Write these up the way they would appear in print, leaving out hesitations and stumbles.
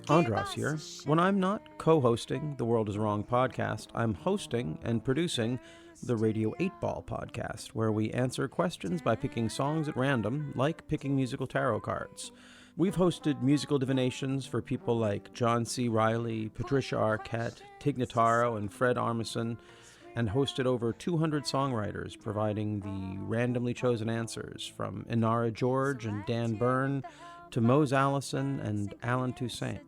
Andras here. When I'm not co-hosting The World Is Wrong podcast, I'm hosting and producing the Radio 8-Ball podcast, where we answer questions by picking songs at random, like picking musical tarot cards. We've hosted musical divinations for people like John C. Reilly, Patricia Arquette, Tig Notaro, and Fred Armisen, and hosted over 200 songwriters, providing the randomly chosen answers from Inara George and Dan Byrne to Mose Allison and Alan Toussaint.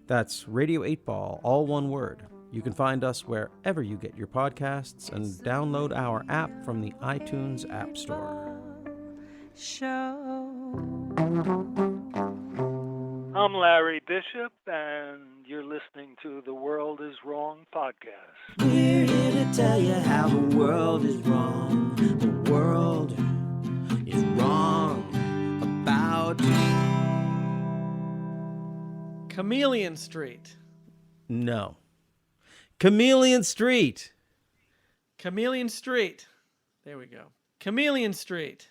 That's Radio 8-Ball, all one word. You can find us wherever you get your podcasts and download our app from the iTunes App Store. I'm Larry Bishop, and you're listening to The World Is Wrong podcast. We're here to tell you how the world is wrong. The world is wrong about Chameleon Street. No. Chameleon Street. Chameleon Street. There we go. Chameleon Street.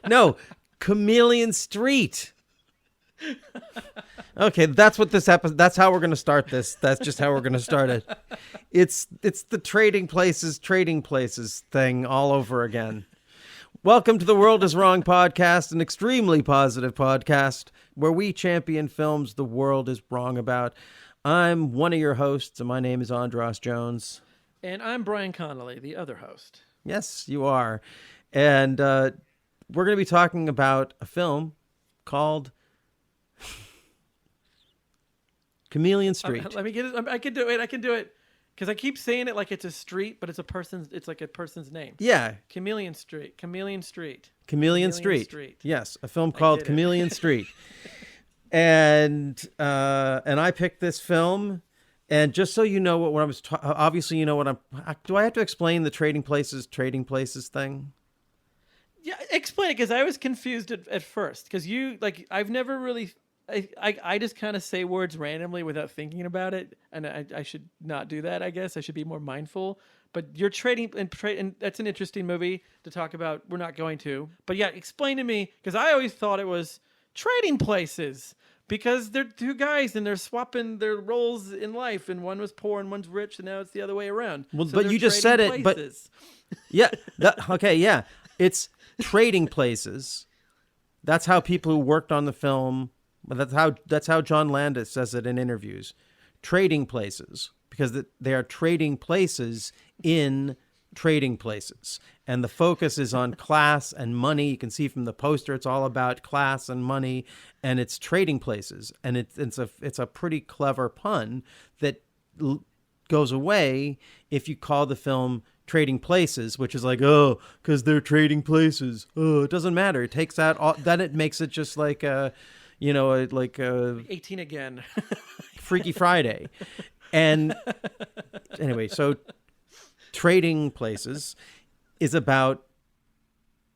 No, Chameleon Street. Okay, that's what this episode. That's how we're going to start this. That's just how we're going to start it. It's the trading places thing all over again. Welcome to the World Is Wrong podcast, an extremely positive podcast where we champion films the world is wrong about. I'm one of your hosts, and my name is Andras Jones. And I'm Brian Connolly, the other host. Yes, you are. And we're going to be talking about a film called Chameleon Street. Let me get it. I can do it. Because I keep saying it like it's a street, but it's like a person's name. Yeah. Chameleon Street. Chameleon Street. Yes, a film called Chameleon Street. And I picked this film, and just so you know what I was obviously you know what do I have to explain the trading places thing? Yeah, explain it, because I was confused at first, because I've never really I just kind of say words randomly without thinking about it, and I should not do that. I guess I should be more mindful. But you're trading, and that's an interesting movie to talk about. We're not going to, but yeah, explain to me, because I always thought it was trading places, because they're two guys and they're swapping their roles in life, and one was poor and one's rich, and now it's the other way around. Well, so but you just said it. Places. But yeah, okay, yeah, it's trading places. That's how people who worked on the film. But that's how John Landis says it in interviews. Trading places, because they are trading places in trading places. And the focus is on class and money. You can see from the poster, it's all about class and money, and it's trading places. And it's a pretty clever pun that goes away if you call the film Trading Places, which is like, oh, because they're trading places. Oh, it doesn't matter. It takes out all, then it makes it just like a 18 again. Freaky Friday. And anyway, so Trading Places is about,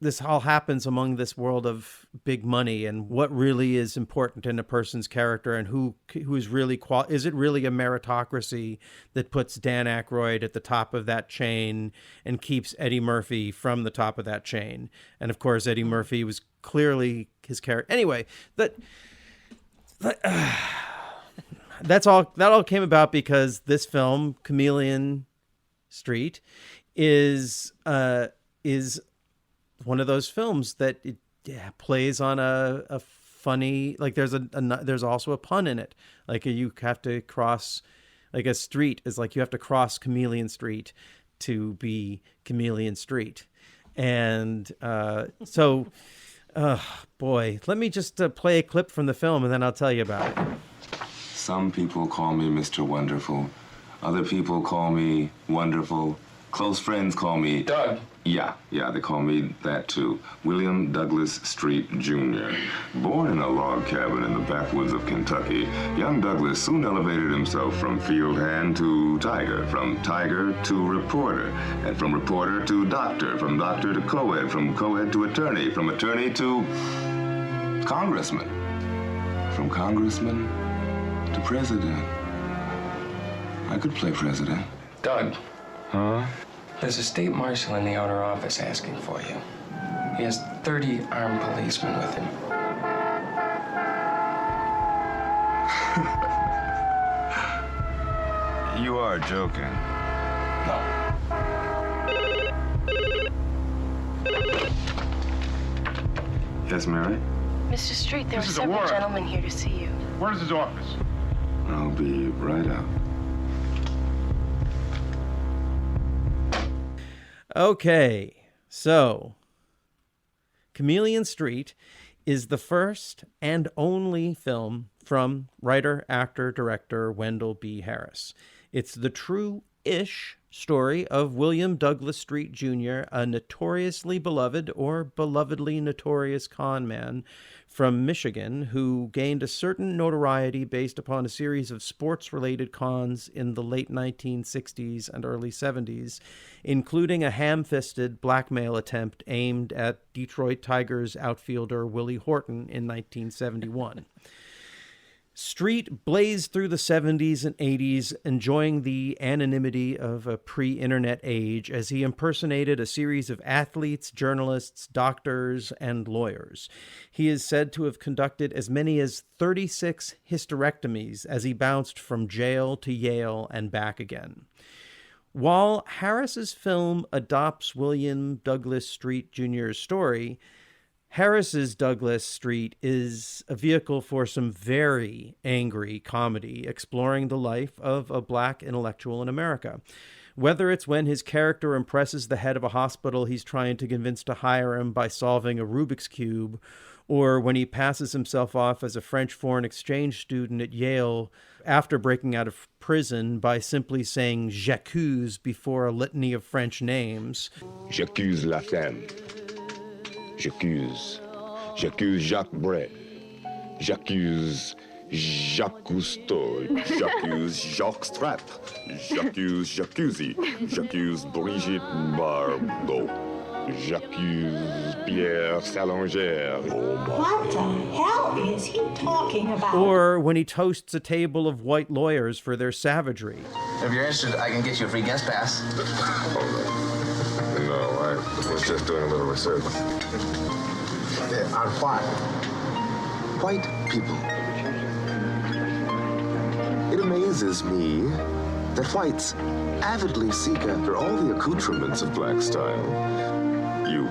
this all happens among this world of big money and what really is important in a person's character, and who is really is it really a meritocracy that puts Dan Aykroyd at the top of that chain and keeps Eddie Murphy from the top of that chain. And of course, Eddie Murphy was clearly his character. Anyway, that all came about because this film, Chameleon Street, is one of those films that plays on a funny, like there's also a pun in it. Like you have to cross, like a street is like you have to cross Chameleon Street to be Chameleon Street. And so, boy, let me just play a clip from the film and then I'll tell you about it. Some people call me Mr. Wonderful. Other people call me Wonderful. Close friends call me... Doug. Yeah, they call me that too. William Douglas Street, Jr. Born in a log cabin in the backwoods of Kentucky, young Douglas soon elevated himself from field hand to tiger, from tiger to reporter, and from reporter to doctor, from doctor to co-ed, from co-ed to attorney, from attorney to congressman, from congressman to president. I could play president. Doug. Huh? There's a state marshal in the outer office asking for you. He has 30 armed policemen with him. You are joking. Yes, Mary? Mr. Street, there are several gentlemen here to see you. Where's his office? I'll be right out. Okay, so Chameleon Street is the first and only film from writer, actor, director Wendell B. Harris. It's the true-ish story of William Douglas Street Jr., a notoriously beloved or belovedly notorious con man from Michigan who gained a certain notoriety based upon a series of sports-related cons in the late 1960s and early 70s, including a ham-fisted blackmail attempt aimed at Detroit Tigers outfielder Willie Horton in 1971. Street blazed through the 70s and 80s, enjoying the anonymity of a pre-internet age as he impersonated a series of athletes, journalists, doctors, and lawyers. He is said to have conducted as many as 36 hysterectomies as he bounced from jail to Yale and back again. While Harris's film adopts William Douglas Street Jr.'s story, Harris's Douglas Street is a vehicle for some very angry comedy exploring the life of a black intellectual in America. Whether it's when his character impresses the head of a hospital he's trying to convince to hire him by solving a Rubik's Cube, or when he passes himself off as a French foreign exchange student at Yale after breaking out of prison by simply saying j'accuse before a litany of French names. J'accuse la femme. J'accuse. J'accuse Jacques Brel. J'accuse Jacques Cousteau. J'accuse Jacques Strapp. J'accuse Jacuzzi. J'accuse Brigitte Bardot. J'accuse Pierre Salingère. What the hell is he talking about? Or when he toasts a table of white lawyers for their savagery. If you're interested, I can get you a free guest pass. No, I was just doing a little research. On what? White people. It amazes me that whites avidly seek after all the accoutrements of black style. You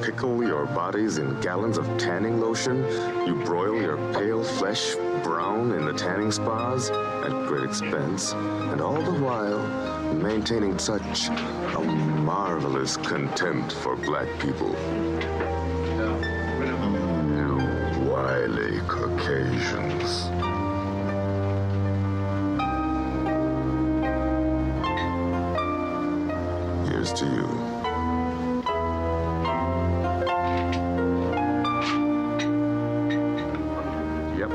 pickle your bodies in gallons of tanning lotion. You broil your pale flesh brown in the tanning spas at great expense, and all the while maintaining such a marvelous contempt for black people. You wily Caucasians. Here's to you. Yep.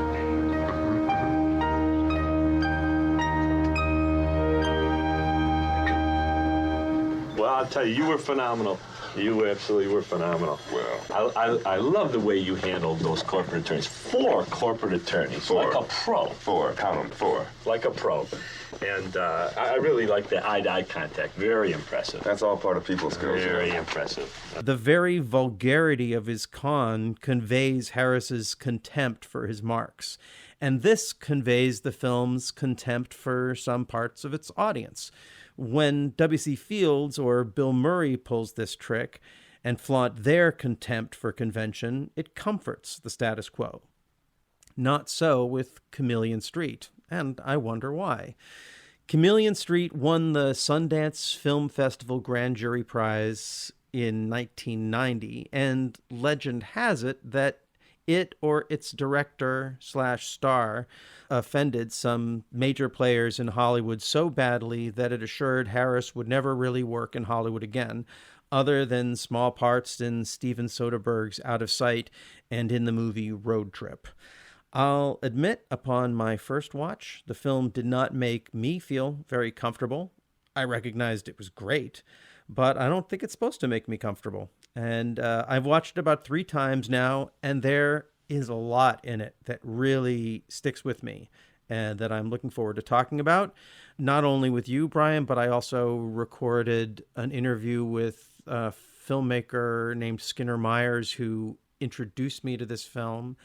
Well, I'll tell you, you were phenomenal. You absolutely were phenomenal. Well, I love the way you handled those corporate attorneys. 4 corporate attorneys. Four. Like a pro. 4, count them, 4. Like a pro. And I really like the eye-to-eye contact. Very impressive. That's all part of people skills. Very impressive. The very vulgarity of his con conveys Harris's contempt for his marks. And this conveys the film's contempt for some parts of its audience. When W.C. Fields or Bill Murray pulls this trick and flaunt their contempt for convention, it comforts the status quo. Not so with Chameleon Street, and I wonder why. Chameleon Street won the Sundance Film Festival Grand Jury Prize in 1990, and legend has it that it or its director/star offended some major players in Hollywood so badly that it assured Harris would never really work in Hollywood again, other than small parts in Steven Soderbergh's Out of Sight and in the movie Road Trip. I'll admit, upon my first watch, the film did not make me feel very comfortable. I recognized it was great, but I don't think it's supposed to make me comfortable. And I've watched it about 3 times now, and there is a lot in it that really sticks with me and that I'm looking forward to talking about, not only with you, Brian, but I also recorded an interview with a filmmaker named Skinner Myers who introduced me to this film.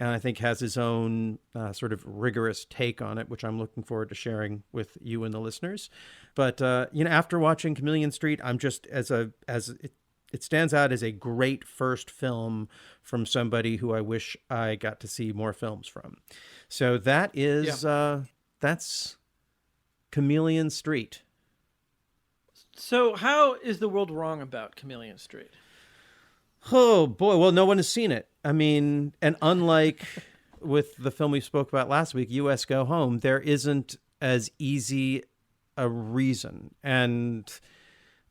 and I think has his own sort of rigorous take on it, which I'm looking forward to sharing with you and the listeners. But after watching Chameleon Street, I'm just it stands out as a great first film from somebody who I wish I got to see more films from. So that is that's Chameleon Street. So how is the world wrong about Chameleon Street? Oh boy, well, no one has seen it. I mean, and unlike with the film we spoke about last week, US Go Home, there isn't as easy a reason. And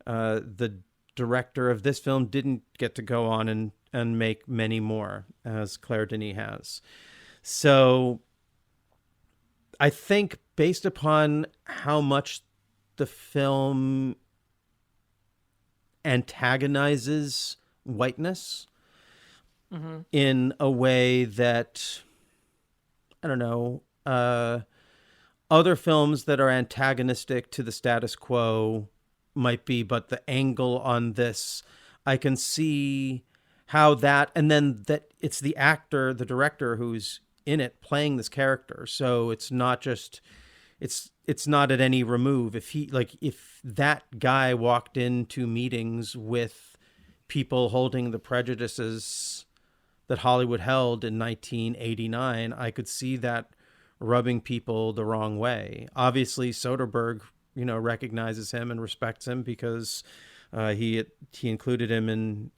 the director of this film didn't get to go on and make many more, as Claire Denis has. So I think based upon how much the film antagonizes whiteness in a way that, I don't know, other films that are antagonistic to the status quo might be, but the angle on this, I can see how that, and then that it's the actor, the director who's in it playing this character. So it's not just, it's not at any remove. If that guy walked into meetings with people holding the prejudices that Hollywood held in 1989, I could see that rubbing people the wrong way. Obviously, Soderbergh, recognizes him and respects him because he included him in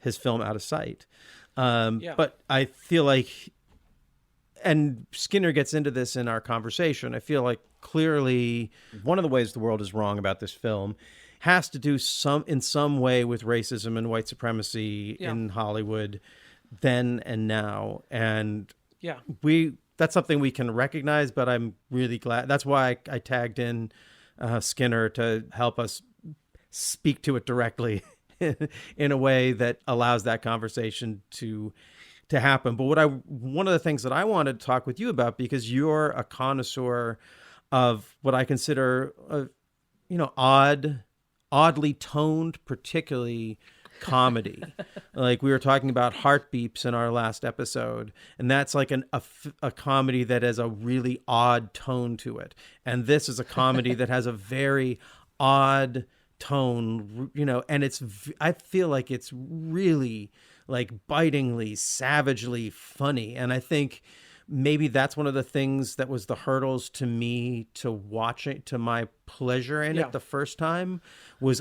his film Out of Sight. But I feel like, and Skinner gets into this in our conversation, I feel like clearly one of the ways the world is wrong about this film has to do in some way with racism and white supremacy in Hollywood then and now. And that's something we can recognize, but I'm really glad. That's why I tagged in Skinner to help us speak to it directly in a way that allows that conversation to happen. But one of the things that I wanted to talk with you about, because you're a connoisseur of what I consider, oddly toned, particularly comedy. Like we were talking about Heartbeeps in our last episode, and that's like a comedy that has a really odd tone to it. And this is a comedy that has a very odd tone, and I feel like it's really like bitingly, savagely funny. And I think maybe that's one of the things that was the hurdles to me to watch it, to my pleasure in it the first time, was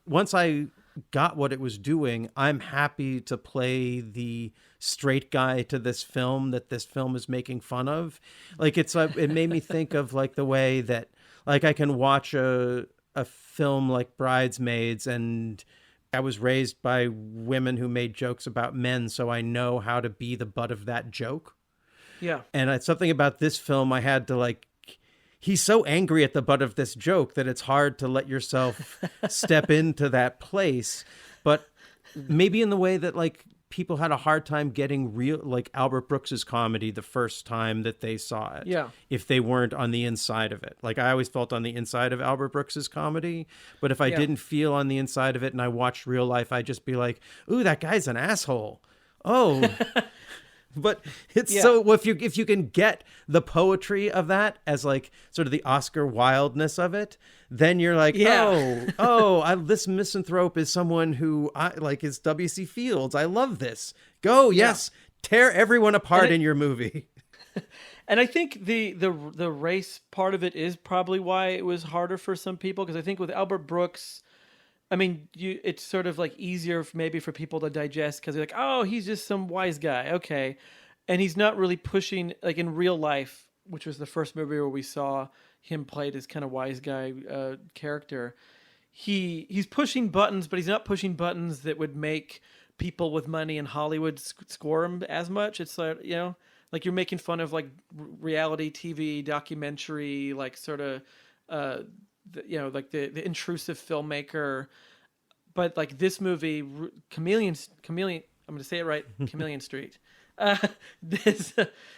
once I got what it was doing, I'm happy to play the straight guy to this film that this film is making fun of. Like it made me think of like the way that like I can watch a film like Bridesmaids, and I was raised by women who made jokes about men, so I know how to be the butt of that joke. Yeah. And it's something about this film I had to he's so angry at the butt of this joke that it's hard to let yourself step into that place. But maybe in the way that like people had a hard time getting real, like Albert Brooks's comedy the first time that they saw it. Yeah. If they weren't on the inside of it. Like I always felt on the inside of Albert Brooks's comedy, but if I didn't feel on the inside of it and I watched real life, I'd just be like, ooh, that guy's an asshole. Oh, but it's so if you can get the poetry of that as like sort of the Oscar wildness of it, then you're like, this misanthrope is someone who I like is W.C. Fields. I love this. Tear everyone apart in your movie. And I think the race part of it is probably why it was harder for some people, because I think with Albert Brooks, I mean, it's sort of like easier maybe for people to digest because they're like, oh, he's just some wise guy. Okay. And he's not really pushing, like in real life, which was the first movie where we saw him play this kind of wise guy character. He's pushing buttons, but he's not pushing buttons that would make people with money in Hollywood squirm as much. It's like, like you're making fun of like reality TV documentary, like sort of, like the intrusive filmmaker. But like this movie, Chameleon, I'm going to say it right, Chameleon Street.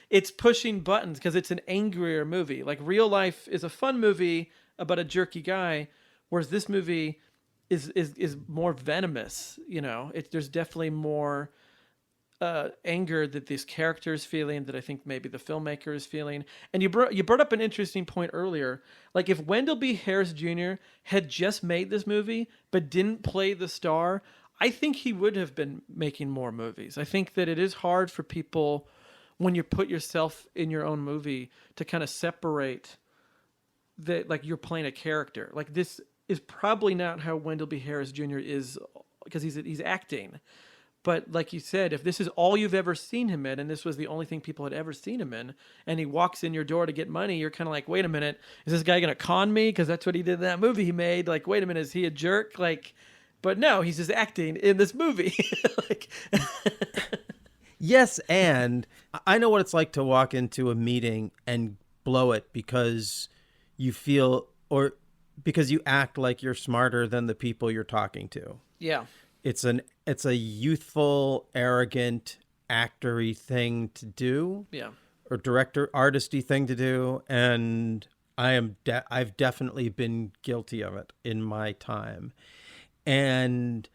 It's pushing buttons because it's an angrier movie. Like Real Life is a fun movie about a jerky guy, whereas this movie is more venomous. There's definitely more anger that this character is feeling, that I think maybe the filmmaker is feeling. And you brought up an interesting point earlier. Like if Wendell B. Harris Jr. had just made this movie but didn't play the star, I think he would have been making more movies. I think that it is hard for people when you put yourself in your own movie to kind of separate that, like you're playing a character. Like this is probably not how Wendell B. Harris Jr. is, because he's acting. But like you said, if this is all you've ever seen him in, and this was the only thing people had ever seen him in, and he walks in your door to get money, you're kind of like, wait a minute, is this guy going to con me? Because that's what he did in that movie he made. Like, wait a minute, is he a jerk? Like, but no, he's just acting in this movie. Like, yes, and I know what it's like to walk into a meeting and blow it because you feel, or because you act like you're smarter than the people you're talking to. yeah. It's a youthful, arrogant, actory thing to do. Yeah. Or artisty thing to do, and I've definitely been guilty of it in my time. And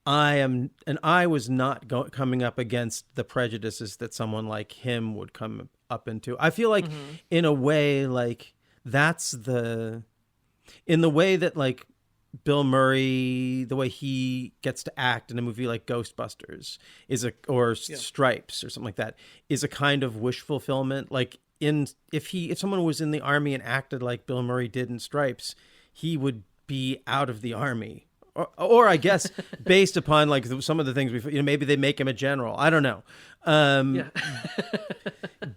I was not coming up against the prejudices that someone like him would come up into. I feel like in a way, like that's in the way that like Bill Murray, the way he gets to act in a movie like Ghostbusters Stripes or something like that, is a kind of wish fulfillment. Like if someone was in the army and acted like Bill Murray did in Stripes, he would be out of the army. Or I guess based upon like some of the things maybe they make him a general. I don't know.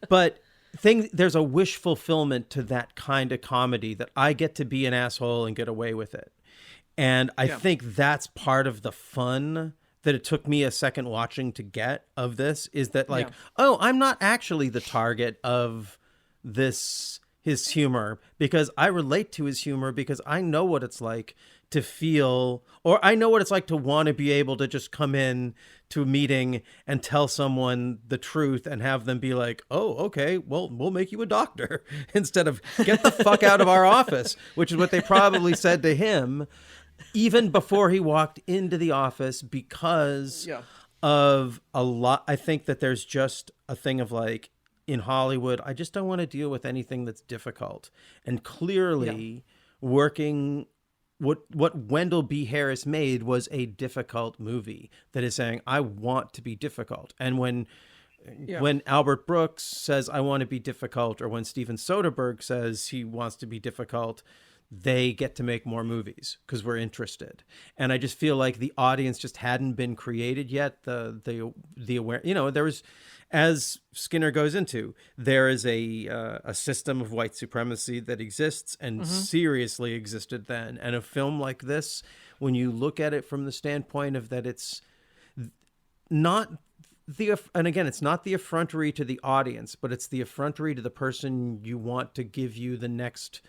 But there's a wish fulfillment to that kind of comedy that I get to be an asshole and get away with it. And I think that's part of the fun that it took me a second watching to get of this, is that like, oh, I'm not actually the target of his humor, because I relate to his humor, because I know what it's like to feel, or I know what it's like to want to be able to just come in to a meeting and tell someone the truth and have them be like, oh, okay, well, we'll make you a doctor, instead of get the fuck out of our office, which is what they probably said to him even before he walked into the office, because of a lot. I think that there's just a thing of like, in Hollywood, I just don't want to deal with anything that's difficult. And clearly working, what Wendell B. Harris made was a difficult movie that is saying, I want to be difficult. And when Albert Brooks says, I want to be difficult, or when Steven Soderbergh says he wants to be difficult, they get to make more movies because we're interested. And I just feel like the audience just hadn't been created yet. The aware, there was, as Skinner goes into, there is a system of white supremacy that exists and seriously existed then. And a film like this, when you look at it from the standpoint of that it's not it's not the effrontery to the audience, but it's the effrontery to the person you want to give you the next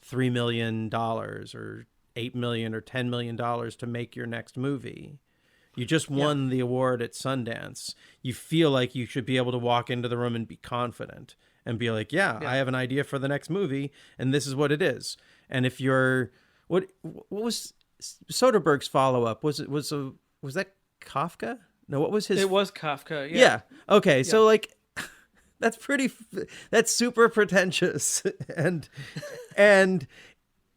$3 million or $8 million or $10 million to make your next movie. You just won the award at Sundance. You feel like you should be able to walk into the room and be confident and be like, I have an idea for the next movie, and this is what it is. And if you're, what was Soderbergh's follow-up? Was that Kafka? No, what was his? It was Kafka. Yeah. Okay. Yeah. So like, that's super pretentious. And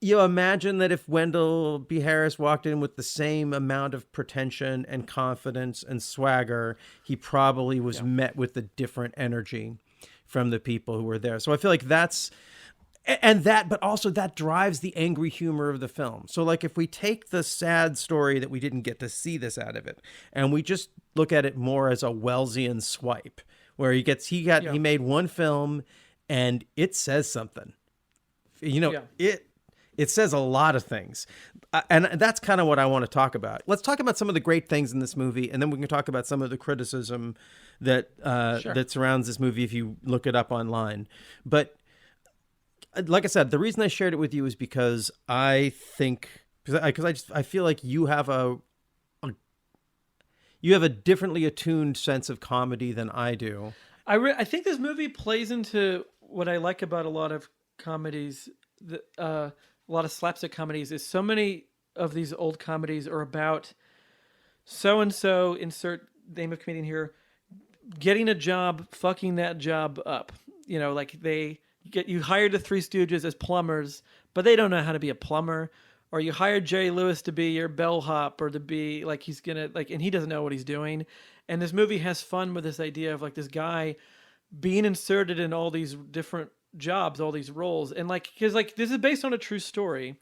you imagine that if Wendell B. Harris walked in with the same amount of pretension and confidence and swagger, he probably was met with a different energy from the people who were there. So I feel like but also that drives the angry humor of the film. So like if we take the sad story that we didn't get to see this out of it, and we just look at it more as a Wellesian swipe, where he made one film and it says something, it says a lot of things. And that's kind of what I want to talk about. Let's talk about some of the great things in this movie, and then we can talk about some of the criticism that surrounds this movie if you look it up online. But like I said, the reason I shared it with you is because I feel like you have a differently attuned sense of comedy than I do. I think this movie plays into what I like about a lot of comedies, a lot of slapstick comedies, is so many of these old comedies are about so-and-so, insert name of comedian here, getting a job, fucking that job up. You know, like you hired the Three Stooges as plumbers, but they don't know how to be a plumber. Or you hired Jerry Lewis to be your bellhop, or to be like, he's gonna like, and he doesn't know what he's doing. And this movie has fun with this idea of like this guy being inserted in all these different jobs, all these roles. And like, because like this is based on a true story,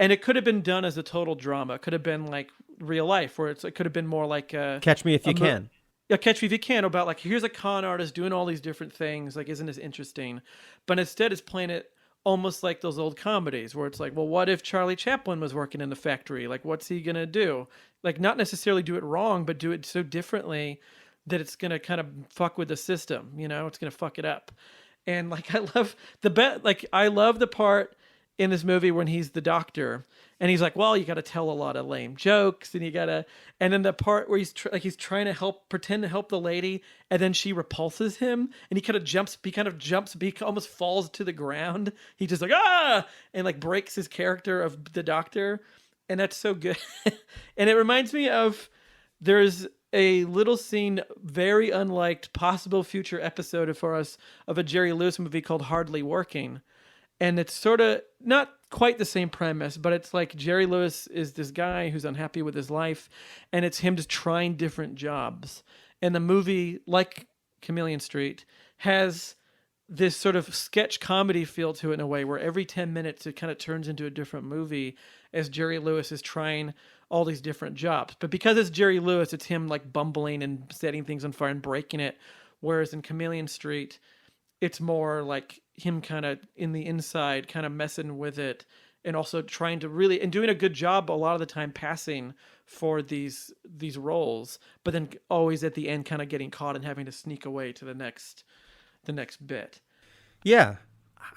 and it could have been done as a total drama. It could have been like real life, where it could have been more like Catch Me If You Can. Yeah, Catch Me If You Can, about like, here's a con artist doing all these different things. Like, isn't this interesting? But instead it's playing it almost like those old comedies where it's like, well, what if Charlie Chaplin was working in the factory? Like, what's he going to do? Like, not necessarily do it wrong, but do it so differently that it's going to kind of fuck with the system. You know, it's going to fuck it up. And like, I love the part in this movie when he's the doctor and he's like, well, you got to tell a lot of lame jokes, and and then the part where he's trying to pretend to help the lady, and then she repulses him, and he kind of jumps, he almost falls to the ground. He just like, and like breaks his character of the doctor. And that's so good. And it reminds me of, there's a little scene, very unliked, possible future episode for us, of a Jerry Lewis movie called Hardly Working. And it's sort of not quite the same premise, but it's like Jerry Lewis is this guy who's unhappy with his life, and it's him just trying different jobs. And the movie, like Chameleon Street, has this sort of sketch comedy feel to it in a way where every 10 minutes it kind of turns into a different movie as Jerry Lewis is trying all these different jobs. But because it's Jerry Lewis, it's him like bumbling and setting things on fire and breaking it. Whereas in Chameleon Street, it's more like him kind of in the inside, kind of messing with it, and also trying to really, and doing a good job a lot of the time passing for these roles, but then always at the end kind of getting caught and having to sneak away to the next bit. Yeah.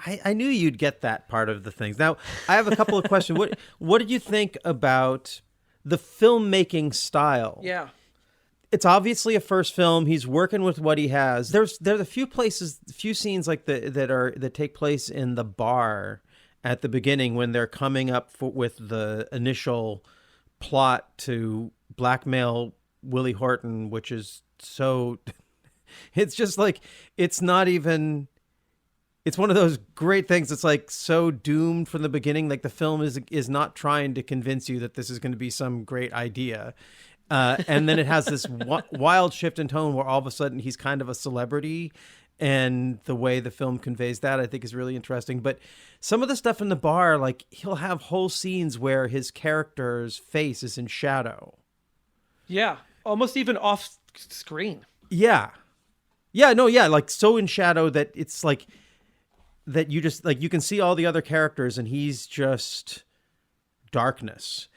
I knew you'd get that part of the things. Now, I have a couple of questions. What did you think about the filmmaking style? Yeah. It's obviously a first film. He's working with what he has. There's a few scenes like that take place in the bar at the beginning when they're coming up with the initial plot to blackmail Willie Horton, which is so. It's just like, it's not even. It's one of those great things. It's like so doomed from the beginning. Like the film is not trying to convince you that this is going to be some great idea. And then it has this wild shift in tone where all of a sudden he's kind of a celebrity, and the way the film conveys that I think is really interesting. But some of the stuff in the bar, like he'll have whole scenes where his character's face is in shadow. Yeah. Almost even off screen. Yeah. Yeah. No. Yeah. Like so in shadow that it's like that you just like, you can see all the other characters and he's just darkness.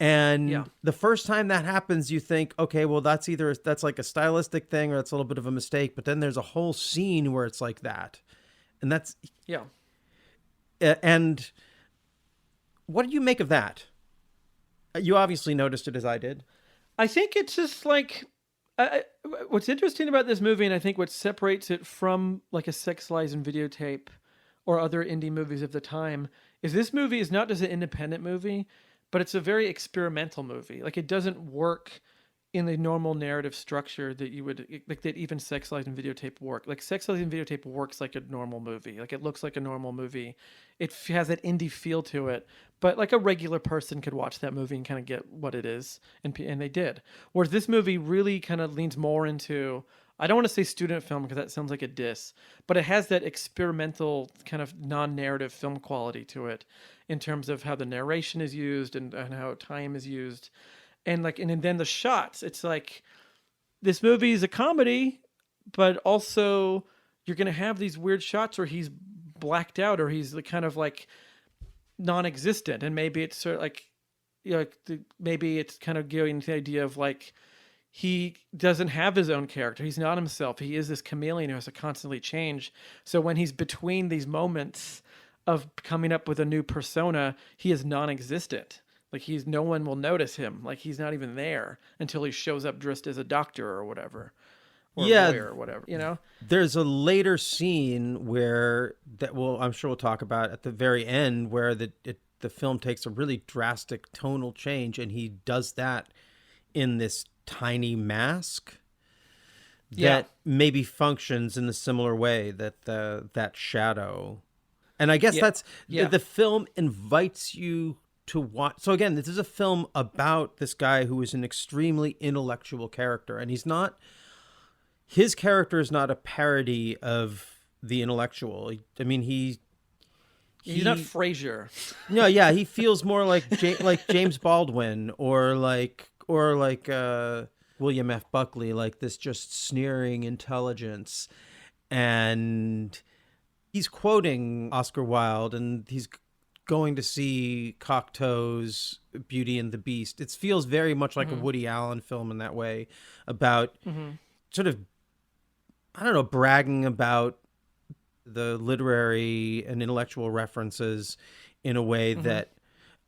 And the first time that happens, you think, okay, well, that's like a stylistic thing or that's a little bit of a mistake. But then there's a whole scene where it's like that. And that's... Yeah. And what did you make of that? You obviously noticed it as I did. I think it's just like... what's interesting about this movie, and I think what separates it from like a Sex, Lies, and Videotape or other indie movies of the time, is this movie is not just an independent movie, but it's a very experimental movie. Like it doesn't work in the normal narrative structure that you would like, that even Sex, Lies, and Videotape work. Like Sex, Lies, and Videotape works like a normal movie. Like it looks like a normal movie. It has that indie feel to it, but like a regular person could watch that movie and kind of get what it is, and they did. Whereas this movie really kind of leans more into, I don't want to say student film because that sounds like a diss, but it has that experimental kind of non-narrative film quality to it in terms of how the narration is used and how time is used. And like, and then the shots, it's like, this movie is a comedy, but also you're going to have these weird shots where he's blacked out or he's kind of like non-existent. And maybe it's sort of like, you know, maybe it's kind of going to the idea of like, he doesn't have his own character. He's not himself. He is this chameleon who has to constantly change. So when he's between these moments of coming up with a new persona, he is non-existent. Like no one will notice him. Like he's not even there until he shows up dressed as a doctor or whatever. Or a lawyer or whatever, you know? There's a later scene where I'm sure we'll talk about at the very end where the film takes a really drastic tonal change, and he does that in this tiny mask that maybe functions in the similar way that that shadow. And I guess that's the film invites you to watch. So again, this is a film about this guy who is an extremely intellectual character, and his character is not a parody of the intellectual. I mean, he's not Frasier. No, yeah, he feels more like James Baldwin or like William F. Buckley, like this just sneering intelligence. And he's quoting Oscar Wilde, and he's going to see Cocteau's Beauty and the Beast. It feels very much like a Woody Allen film in that way, about sort of, I don't know, bragging about the literary and intellectual references in a way that,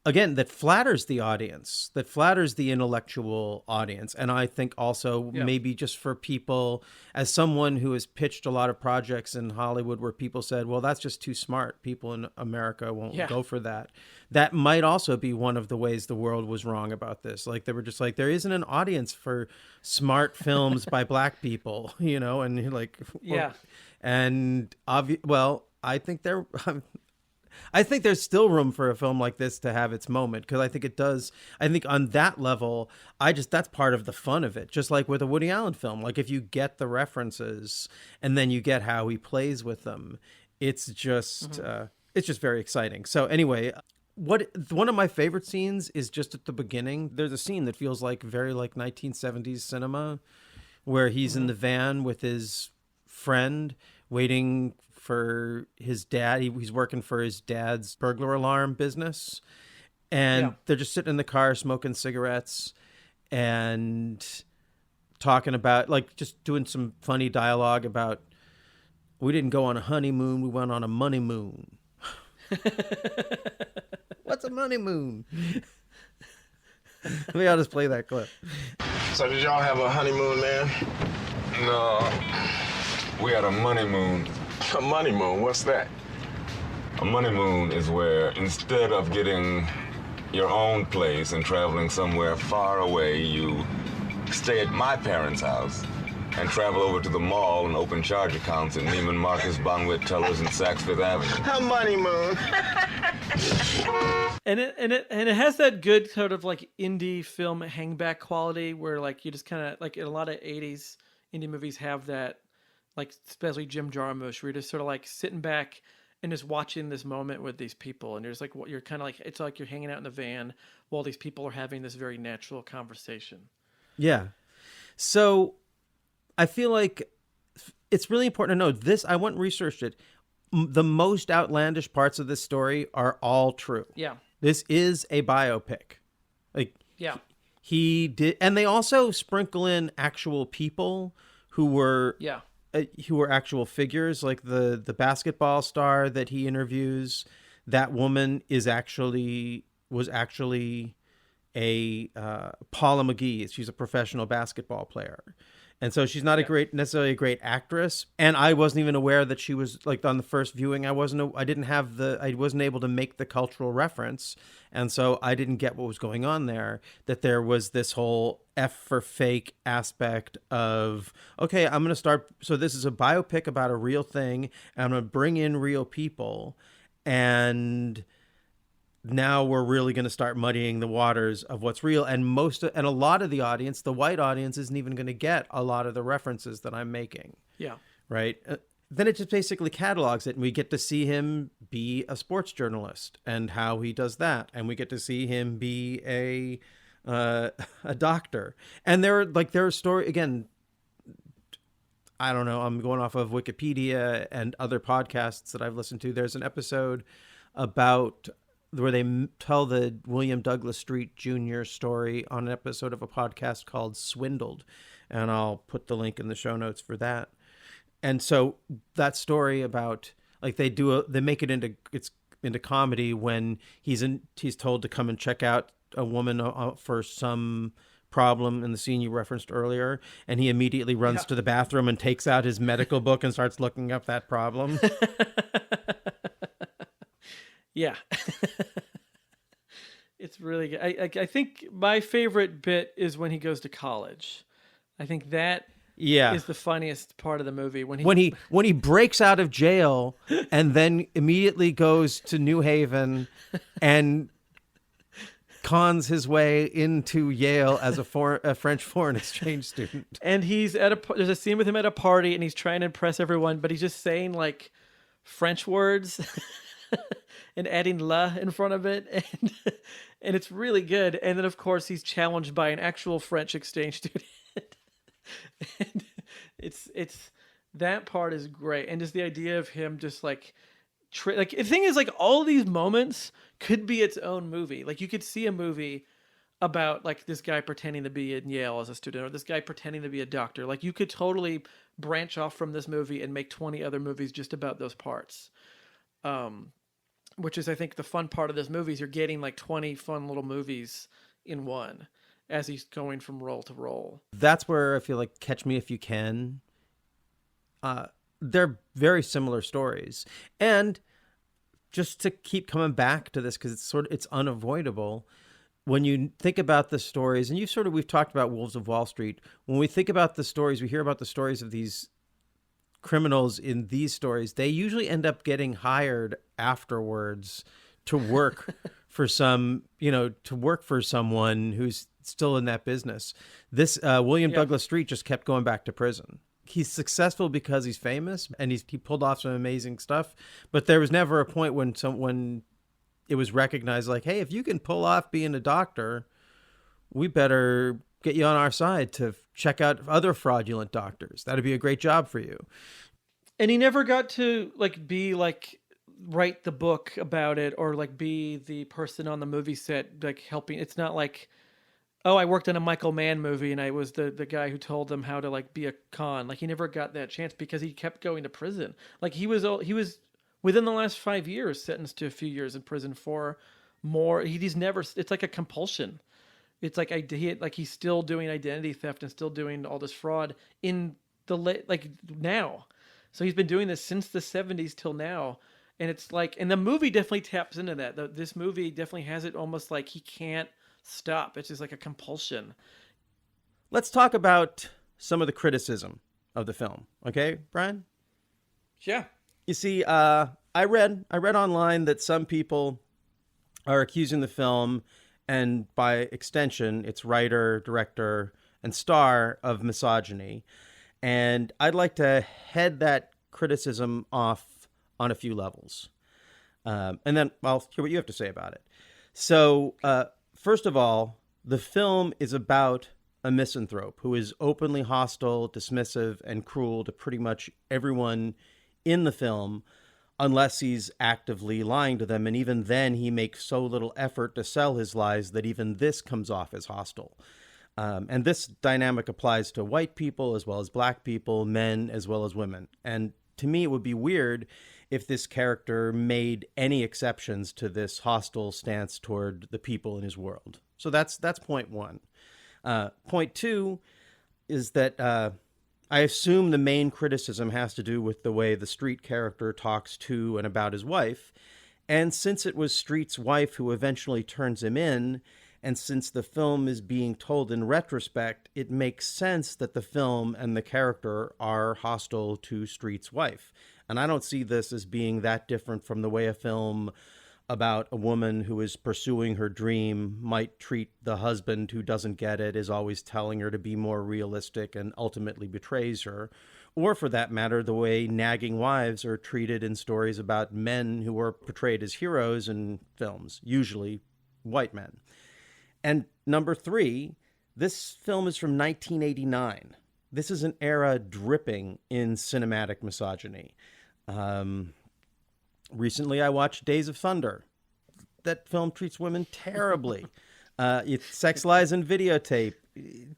again, that flatters the audience, that flatters the intellectual audience. And I think also maybe just for people, as someone who has pitched a lot of projects in Hollywood where people said, well, that's just too smart, people in America won't go for that. That might also be one of the ways the world was wrong about this. Like, they were just like, there isn't an audience for smart films by Black people, you know, and you're like, and well, I think there's still room for a film like this to have its moment, because I think it does. I think on that level, that's part of the fun of it. Just like with a Woody Allen film, like if you get the references and then you get how he plays with them, it's just very exciting. So anyway, one of my favorite scenes is just at the beginning. There's a scene that feels like very like 1970s cinema, where he's in the van with his friend waiting for his dad. He's working for his dad's burglar alarm business, and they're just sitting in the car smoking cigarettes and talking about, like, just doing some funny dialogue about, we didn't go on a honeymoon, we went on a money moon. What's a money moon? Maybe I'll just play that clip. So did y'all have a honeymoon, man? No, we had a money moon. A money moon, what's that? A money moon is where, instead of getting your own place and traveling somewhere far away, you stay at my parents' house and travel over to the mall and open charge accounts in Neiman Marcus, Bonwit Tellers, and Saks Fifth Avenue. A money moon. And it has that good sort of like indie film hangback quality, where like you just kind of, like in a lot of 80s indie movies have that, like especially Jim Jarmusch, where you're just sort of like sitting back and just watching this moment with these people, and you're just like, you're kind of like, it's like you're hanging out in the van while these people are having this very natural conversation. Yeah. So I feel like it's really important to know this. I went and researched it. The most outlandish parts of this story are all true. Yeah. This is a biopic. Like, yeah, he did. And they also sprinkle in actual people who were, who were actual figures, like the basketball star that he interviews. That woman was actually a Paula McGee. She's a professional basketball player. And so she's not necessarily a great actress. And I wasn't even aware that she was, like, on the first viewing, I wasn't able to make the cultural reference. And so I didn't get what was going on there, that there was this whole F for fake aspect of, okay, I'm going to start. So this is a biopic about a real thing, and I'm going to bring in real people. And now we're really going to start muddying the waters of what's real. And a lot of the audience, the white audience, isn't even going to get a lot of the references that I'm making. Yeah. Right. Then it just basically catalogs it, and we get to see him be a sports journalist and how he does that. And we get to see him be a doctor. And there are story, again, I don't know, I'm going off of Wikipedia and other podcasts that I've listened to. There's an episode about where they tell the William Douglas Street Jr. story on an episode of a podcast called Swindled. And I'll put the link in the show notes for that. And so that story about, like, they make it into comedy when he's told to come and check out a woman for some problem in the scene you referenced earlier. And he immediately runs to the bathroom and takes out his medical book and starts looking up that problem. Yeah. It's really good. I think my favorite bit is when he goes to college. I think that Yeah. is the funniest part of the movie when he breaks out of jail and then immediately goes to New Haven and cons his way into Yale as a French foreign exchange student. And he's there's a scene with him at a party and he's trying to impress everyone, but he's just saying like French words and adding la in front of it. And it's really good. And then of course he's challenged by an actual French exchange student. And it's that part is great. And just the idea of him just like like the thing is like all these moments could be its own movie. Like you could see a movie about like this guy pretending to be in Yale as a student or this guy pretending to be a doctor. Like you could totally branch off from this movie and make 20 other movies just about those parts. Which is I think the fun part of this movie is you're getting like 20 fun little movies in one as he's going from role to role. That's where I feel like Catch Me If You Can. They're very similar stories. And just to keep coming back to this, because it's unavoidable. When you think about the stories, and we've talked about Wolves of Wall Street. When we think about the stories, we hear about the stories of these criminals in these stories. They usually end up getting hired afterwards to work for someone who's still in that business. This William Douglas Street just kept going back to prison. He's successful because he's famous and he pulled off some amazing stuff. But there was never a point when it was recognized like, hey, if you can pull off being a doctor, we better get you on our side to check out other fraudulent doctors. That'd be a great job for you. And he never got to like be like write the book about it or like be the person on the movie set like helping. It's not like, oh, I worked on a Michael Mann movie and I was the guy who told them how to like be a con. Like he never got that chance because he kept going to prison. Like he was within the last 5 years sentenced to a few years in prison for more. He's never. It's like a compulsion. It's like he's still doing identity theft and still doing all this fraud in the now. So he's been doing this since the 70s till now. And it's like, and the movie definitely taps into that. This movie definitely has it almost like he can't stop. It's just like a compulsion. Let's talk about some of the criticism of the film. Okay, Brian? Yeah. You see, I read online that some people are accusing the film, and by extension, its writer, director, and star, of misogyny. And I'd like to head that criticism off on a few levels. And then I'll hear what you have to say about it. So, first of all, the film is about a misanthrope who is openly hostile, dismissive, and cruel to pretty much everyone in the film, unless he's actively lying to them. And even then, he makes so little effort to sell his lies that even this comes off as hostile. And this dynamic applies to white people as well as black people, men as well as women. And to me, it would be weird if this character made any exceptions to this hostile stance toward the people in his world. So that's point one. Point two is that I assume the main criticism has to do with the way the Street character talks to and about his wife. And since it was Street's wife who eventually turns him in, and since the film is being told in retrospect, it makes sense that the film and the character are hostile to Street's wife. And I don't see this as being that different from the way a film about a woman who is pursuing her dream might treat the husband who doesn't get it, is always telling her to be more realistic and ultimately betrays her. Or for that matter, the way nagging wives are treated in stories about men who are portrayed as heroes in films, usually white men. And number three, this film is from 1989. This is an era dripping in cinematic misogyny. Recently, I watched Days of Thunder. That film treats women terribly. It's sex, lies, and videotape.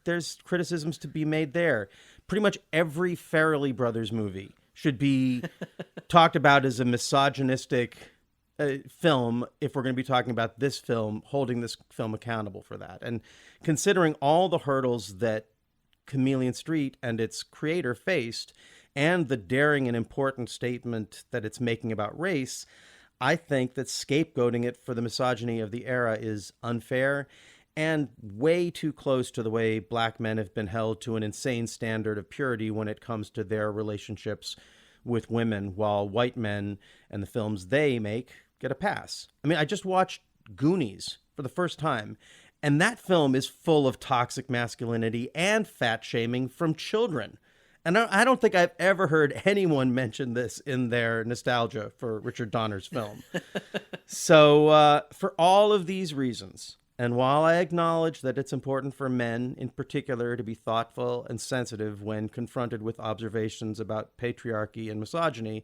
There's criticisms to be made there. Pretty much every Farrelly Brothers movie should be talked about as a misogynistic film if we're going to be talking about this film, holding this film accountable for that. And considering all the hurdles that Chameleon Street and its creator faced, and the daring and important statement that it's making about race, I think that scapegoating it for the misogyny of the era is unfair. and way too close to the way black men have been held to an insane standard of purity when it comes to their relationships with women, while white men and the films they make get a pass. I mean, I just watched Goonies for the first time, and that film is full of toxic masculinity and fat shaming from children. And I don't think I've ever heard anyone mention this in their nostalgia for Richard Donner's film. So for all of these reasons, and while I acknowledge that it's important for men in particular to be thoughtful and sensitive when confronted with observations about patriarchy and misogyny,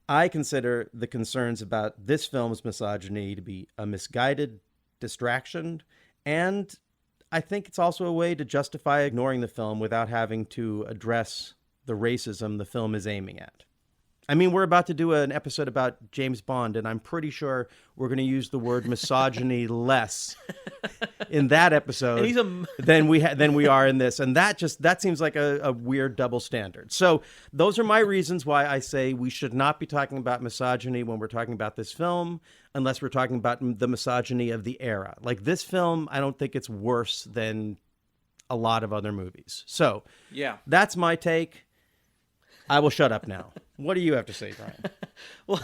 I consider the concerns about this film's misogyny to be a misguided distraction, and I think it's also a way to justify ignoring the film without having to address the racism the film is aiming at. I mean, we're about to do an episode about James Bond, and I'm pretty sure we're going to use the word misogyny less in that episode than we are in this. And that seems like a weird double standard. So those are my reasons why I say we should not be talking about misogyny when we're talking about this film, unless we're talking about the misogyny of the era. Like this film, I don't think it's worse than a lot of other movies. So yeah, that's my take. I will shut up now. What do you have to say, Brian? Well,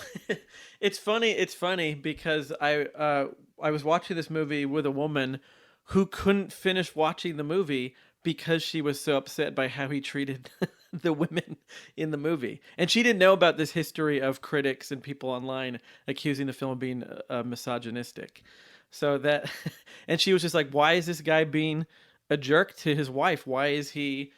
it's funny because I was watching this movie with a woman who couldn't finish watching the movie because she was so upset by how he treated the women in the movie. And she didn't know about this history of critics and people online accusing the film of being misogynistic. So that, and she was just like, why is this guy being a jerk to his wife? Why is he,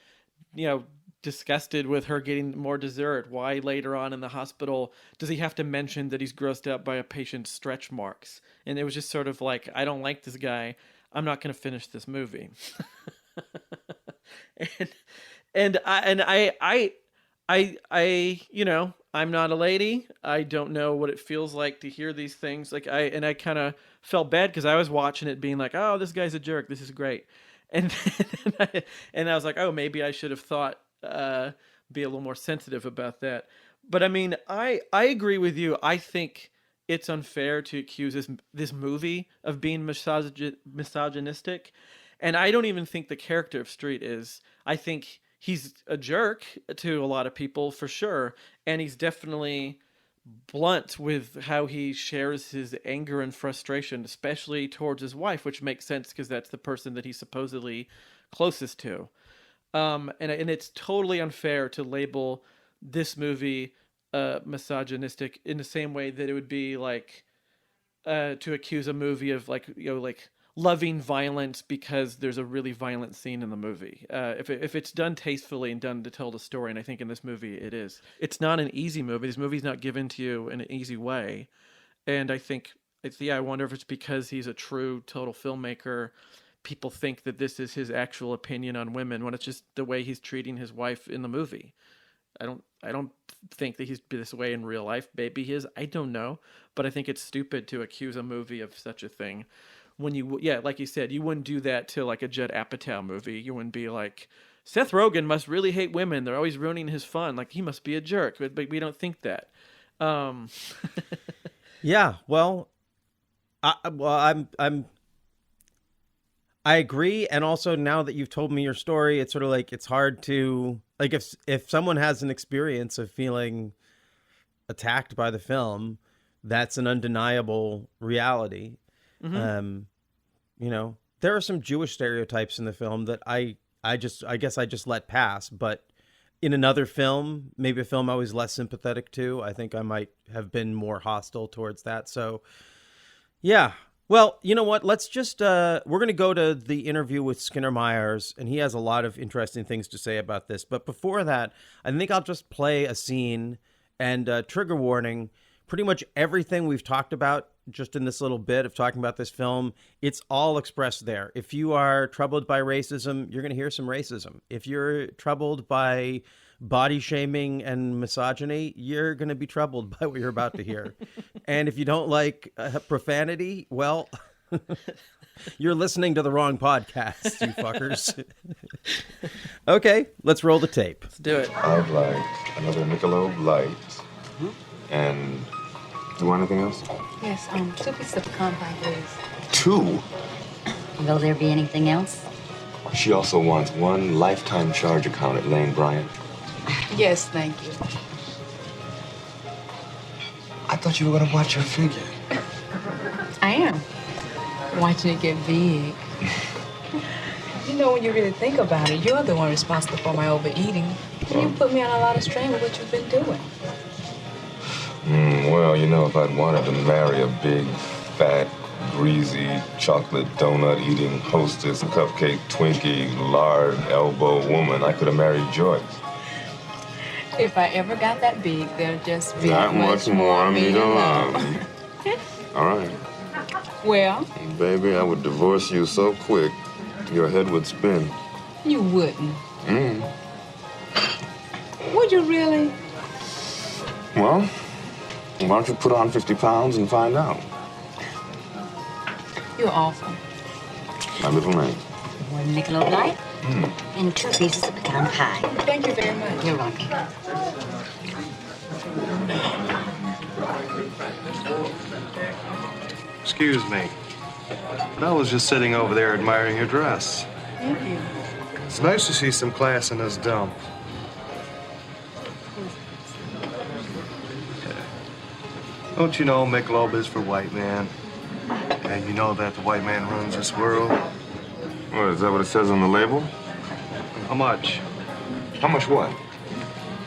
disgusted with her getting more dessert? Why later on in the hospital does he have to mention that he's grossed out by a patient's stretch marks? And it was just sort of like, I don't like this guy. I'm not going to finish this movie. and I I'm not a lady. I don't know what it feels like to hear these things. I kind of felt bad because I was watching it being like, oh, this guy's a jerk. This is great. And I was like, oh, maybe I should have thought, be a little more sensitive about that. But I mean, I agree with you. I think it's unfair to accuse this movie of being misogynistic. And I don't even think the character of Street is. I think he's a jerk to a lot of people for sure. And he's definitely blunt with how he shares his anger and frustration, especially towards his wife, which makes sense because that's the person that he's supposedly closest to. And it's totally unfair to label this movie misogynistic in the same way that it would be like to accuse a movie of like loving violence because there's a really violent scene in the movie. If it's done tastefully and done to tell the story, and I think in this movie it is. It's not an easy movie. This movie's not given to you in an easy way, and I think I wonder if it's because he's a true total filmmaker. People think that this is his actual opinion on women when it's just the way he's treating his wife in the movie. I don't think that he's this way in real life. Maybe he is. I don't know. But I think it's stupid to accuse a movie of such a thing. When like you said, you wouldn't do that to like a Judd Apatow movie. You wouldn't be like, Seth Rogen must really hate women. They're always ruining his fun. Like he must be a jerk. But we don't think that. Yeah. Well, I agree, and also now that you've told me your story, it's sort of like it's hard to like if someone has an experience of feeling attacked by the film, that's an undeniable reality. Mm-hmm. There are some Jewish stereotypes in the film that I guess I just let pass, but in another film, maybe a film I was less sympathetic to, I think I might have been more hostile towards that. So, yeah. Well, you know what? Let's just, we're going to go to the interview with Skinner Myers, and he has a lot of interesting things to say about this. But before that, I think I'll just play a scene and trigger warning. Pretty much everything we've talked about just in this little bit of talking about this film, it's all expressed there. If you are troubled by racism, you're going to hear some racism. If you're troubled by body shaming and misogyny, you're going to be troubled by what you're about to hear. And if you don't like profanity, well, you're listening to the wrong podcast, you fuckers. Okay, let's roll the tape. Let's do it. I'd like another Michelob Light. And you want anything else? Yes, 2 pieces of compound, please. 2? Will there be anything else? She also wants one lifetime charge account at Lane Bryant. Yes, thank you. I thought you were gonna watch her figure. I am. Watching it get big. You know, when you really think about it, you're the one responsible for my overeating. And you put me on a lot of strain with what you've been doing. Well, you know, if I'd wanted to marry a big, fat, greasy, chocolate donut-eating hostess, cupcake, Twinkie, lard, elbow woman, I could have married Joyce. If I ever got that big, there'd just be Not much more me to love. All right. Well? Baby, I would divorce you so quick, your head would spin. You wouldn't. Would you really? Well, why don't you put on 50 pounds and find out? You're awful. My little name. One Michelob Light and 2 pieces of pecan pie. Thank you very much. You're welcome. Excuse me. But I was just sitting over there admiring your dress. Thank you. It's nice to see some class in this dump. Don't you know Michelob is for white man? And you know that the white man runs this world? What, is that what it says on the label? How much? How much what?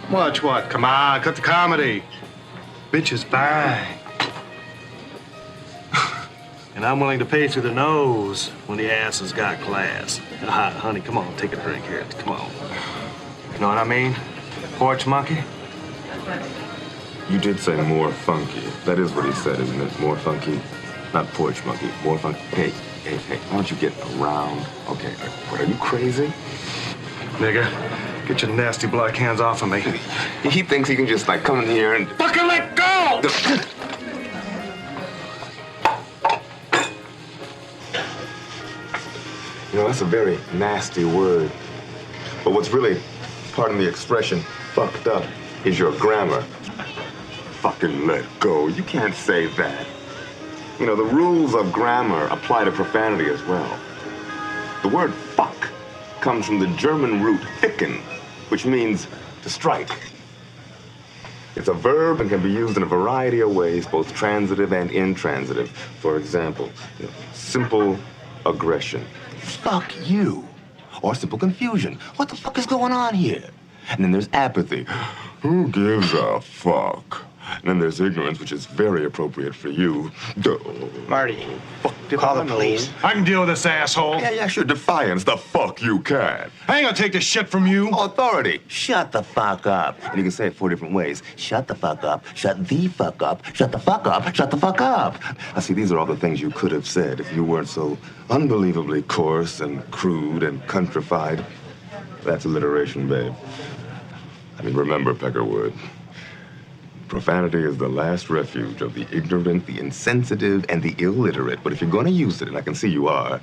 Much what? Come on, cut the comedy. Bitches buy. And I'm willing to pay through the nose when the ass has got class. Honey, come on, take a drink here. Come on. You know what I mean? Porch monkey? You did say more funky. That is what he said, isn't it? More funky. Not porch monkey, more funky. Hey, why don't you get around? Okay, what, are you crazy? Nigga, get your nasty black hands off of me. He thinks he can just, like, come in here and... Fucking let go! You know, that's a very nasty word. But what's really, pardon the expression, fucked up is your grammar. Fucking let go. You can't say that. You know, the rules of grammar apply to profanity as well. The word fuck comes from the German root ficken, which means to strike. It's a verb and can be used in a variety of ways, both transitive and intransitive. For example, simple aggression. Fuck you. Or simple confusion. What the fuck is going on here? And then there's apathy. Who gives a fuck? And then there's ignorance, which is very appropriate for you. Marty, call the police. I can deal with this asshole. Yeah, sure. Defiance, the fuck you can. I ain't gonna take this shit from you. Authority, shut the fuck up. And you can say it 4 different ways. Shut the fuck up, shut the fuck up, shut the fuck up, shut the fuck up. I see, these are all the things you could have said if you weren't so unbelievably coarse and crude and countrified. That's alliteration, babe. I mean, remember, Peckerwood. Profanity is the last refuge of the ignorant, the insensitive, and the illiterate. But if you're gonna use it, and I can see you are,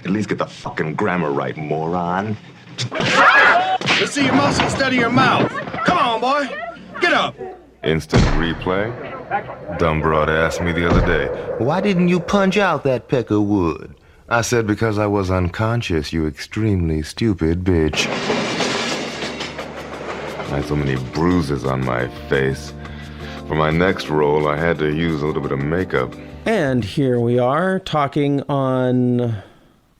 at least get the fucking grammar right, moron. Let's see your muscles instead of your mouth. Come on, boy. Get up. Instant replay? Dumb broad asked me the other day, why didn't you punch out that Peckerwood? I said, because I was unconscious, you extremely stupid bitch. I had so many bruises on my face. For my next role, I had to use a little bit of makeup. And here we are, talking on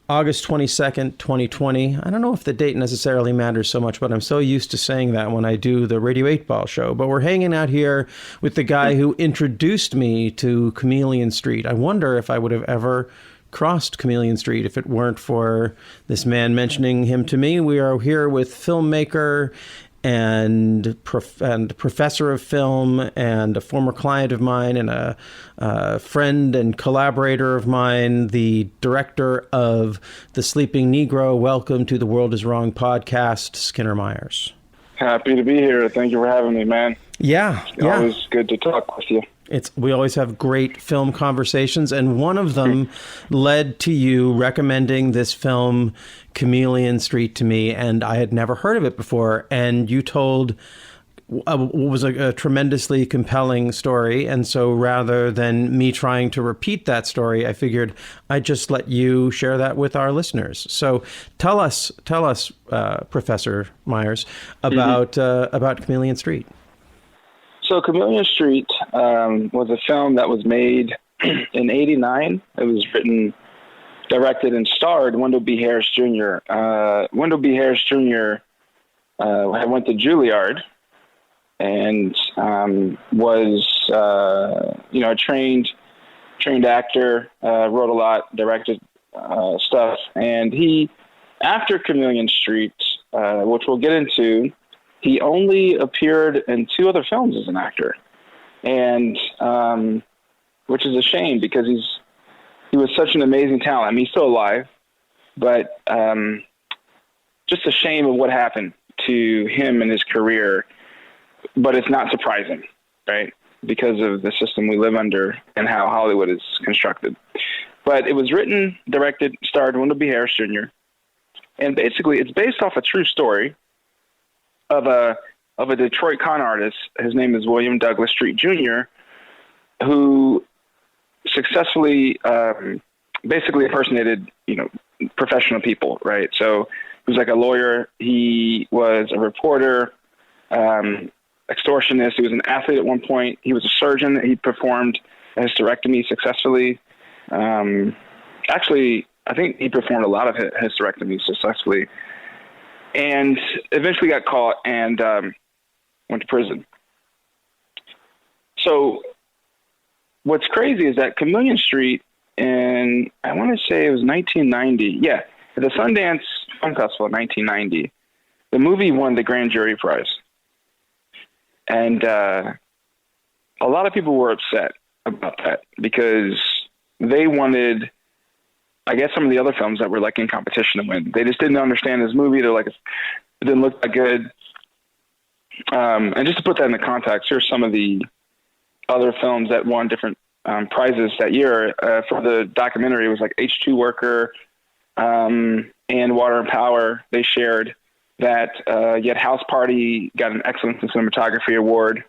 August 22nd, 2020. I don't know if the date necessarily matters so much, but I'm so used to saying that when I do the Radio 8 Ball show. But we're hanging out here with the guy who introduced me to Chameleon Street. I wonder if I would have ever crossed Chameleon Street if it weren't for this man mentioning him to me. We are here with filmmaker and professor of film and a former client of mine and a friend and collaborator of mine, the director of The Sleeping Negro. Welcome to the World is Wrong podcast, Skinner Myers. Happy to be here. Thank you for having me, man. Yeah. Always good to talk with you. We always have great film conversations, and one of them led to you recommending this film Chameleon Street to me, and I had never heard of it before. And you told was a tremendously compelling story. And so rather than me trying to repeat that story, I figured I'd just let you share that with our listeners. So tell us, Professor Myers, about Chameleon Street. So Chameleon Street was a film that was made in '89. It was written, directed, and starred Wendell B. Harris Jr. Wendell B. Harris Jr. I went to Juilliard and was a trained actor, wrote a lot, directed stuff, and he, after Chameleon Street, which we'll get into, he only appeared in 2 other films as an actor, and which is a shame because he was such an amazing talent. I mean, he's still alive, but just a shame of what happened to him and his career. But it's not surprising, right? Because of the system we live under and how Hollywood is constructed. But it was written, directed, starred Wendell B. Harris Jr. And basically, it's based off a true story of a Detroit con artist. His name is William Douglas Street Jr., who successfully, basically impersonated, professional people, right? So he was like a lawyer. He was a reporter, extortionist. He was an athlete at one point. He was a surgeon. He performed a hysterectomy successfully. Actually, I think he performed a lot of hysterectomies successfully, and eventually got caught and went to prison. So what's crazy is that Chameleon Street, in, I want to say it was 1990. Yeah, at the Sundance Film Festival in 1990, the movie won the grand jury prize. And a lot of people were upset about that because they wanted, I guess, some of the other films that were like in competition to win. They just didn't understand this movie. They're like, it didn't look that good. And just to put that into context, here's some of the other films that won different prizes that year. For the documentary, it was like H2 Worker and Water and Power. They shared that. Yet House Party got an Excellence in Cinematography Award.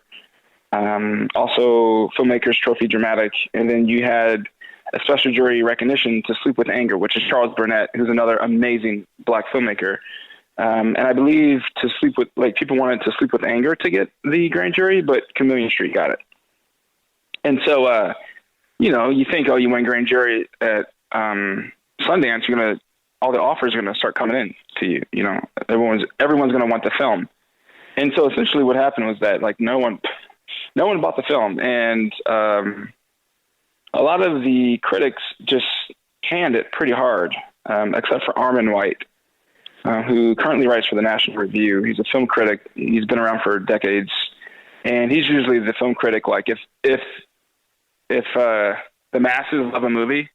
Also Filmmakers Trophy Dramatic. And then you had a special jury recognition to Sleep with Anger, which is Charles Burnett, who's another amazing Black filmmaker. And I believe people wanted To Sleep with Anger to get the grand jury, but Chameleon Street got it. And so, you think, you win grand jury at Sundance, all the offers are going to start coming in to you. Everyone's going to want the film. And so essentially what happened was that no one bought the film. And a lot of the critics just canned it pretty hard, except for Armin White, who currently writes for the National Review. He's a film critic. He's been around for decades. And he's usually the film critic. Like if the masses love a movie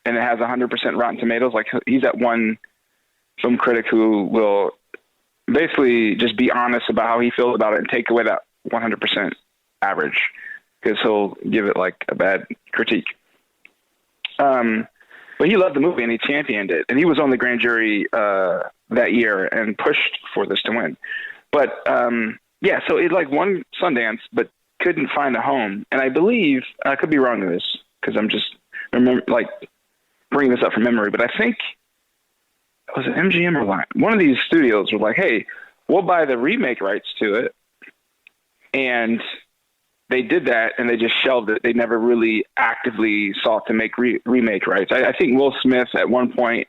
and it has 100% Rotten Tomatoes, like he's that one film critic who will basically just be honest about how he feels about it and take away that 100% average, because he'll give it like a bad critique. But he loved the movie and he championed it, and he was on the grand jury that year and pushed for this to win. But so it won Sundance, but couldn't find a home. And I believe, I could be wrong in this because I'm just bringing this up from memory, but I think it was MGM or one of these studios was like, hey, we'll buy the remake rights to it. And they did that, and they just shelved it. They never really actively sought to make remake rights. I think Will Smith at one point,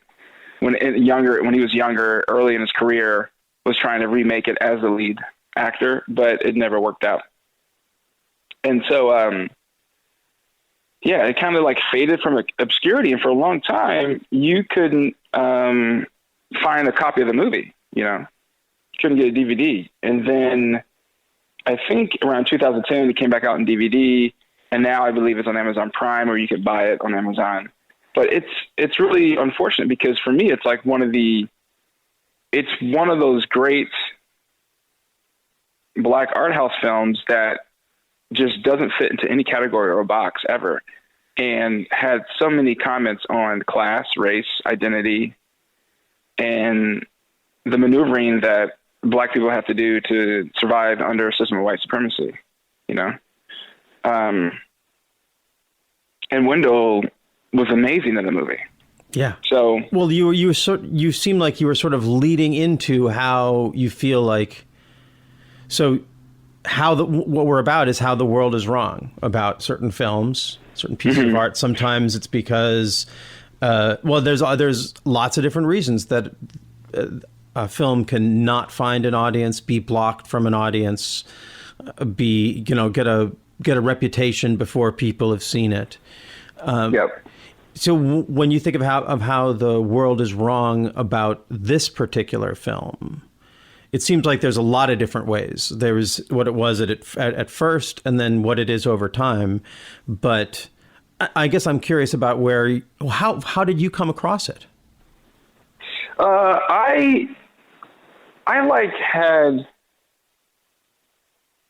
when he was younger, early in his career, was trying to remake it as the lead actor, but it never worked out. And so, it kind of faded from obscurity. And for a long time, you couldn't find a copy of the movie, couldn't get a DVD. And then I think around 2010, it came back out in DVD, and now I believe it's on Amazon Prime, or you could buy it on Amazon. But it's really unfortunate because for me, it's one of those great Black art house films that just doesn't fit into any category or box ever, and had so many comments on class, race, identity, and the maneuvering that Black people have to do to survive under a system of white supremacy, you know? And Wendell was amazing in the movie. Yeah. So, well, you seem like you were sort of leading into how you feel like, so what we're about is how the world is wrong about certain films, certain pieces of art. Sometimes it's because, there's lots of different reasons that a film can not find an audience, be blocked from an audience, get a reputation before people have seen it. Yep. So when you think of how the world is wrong about this particular film, it seems like there's a lot of different ways. There was what it was at first, and then what it is over time. But I guess I'm curious about how did you come across it? I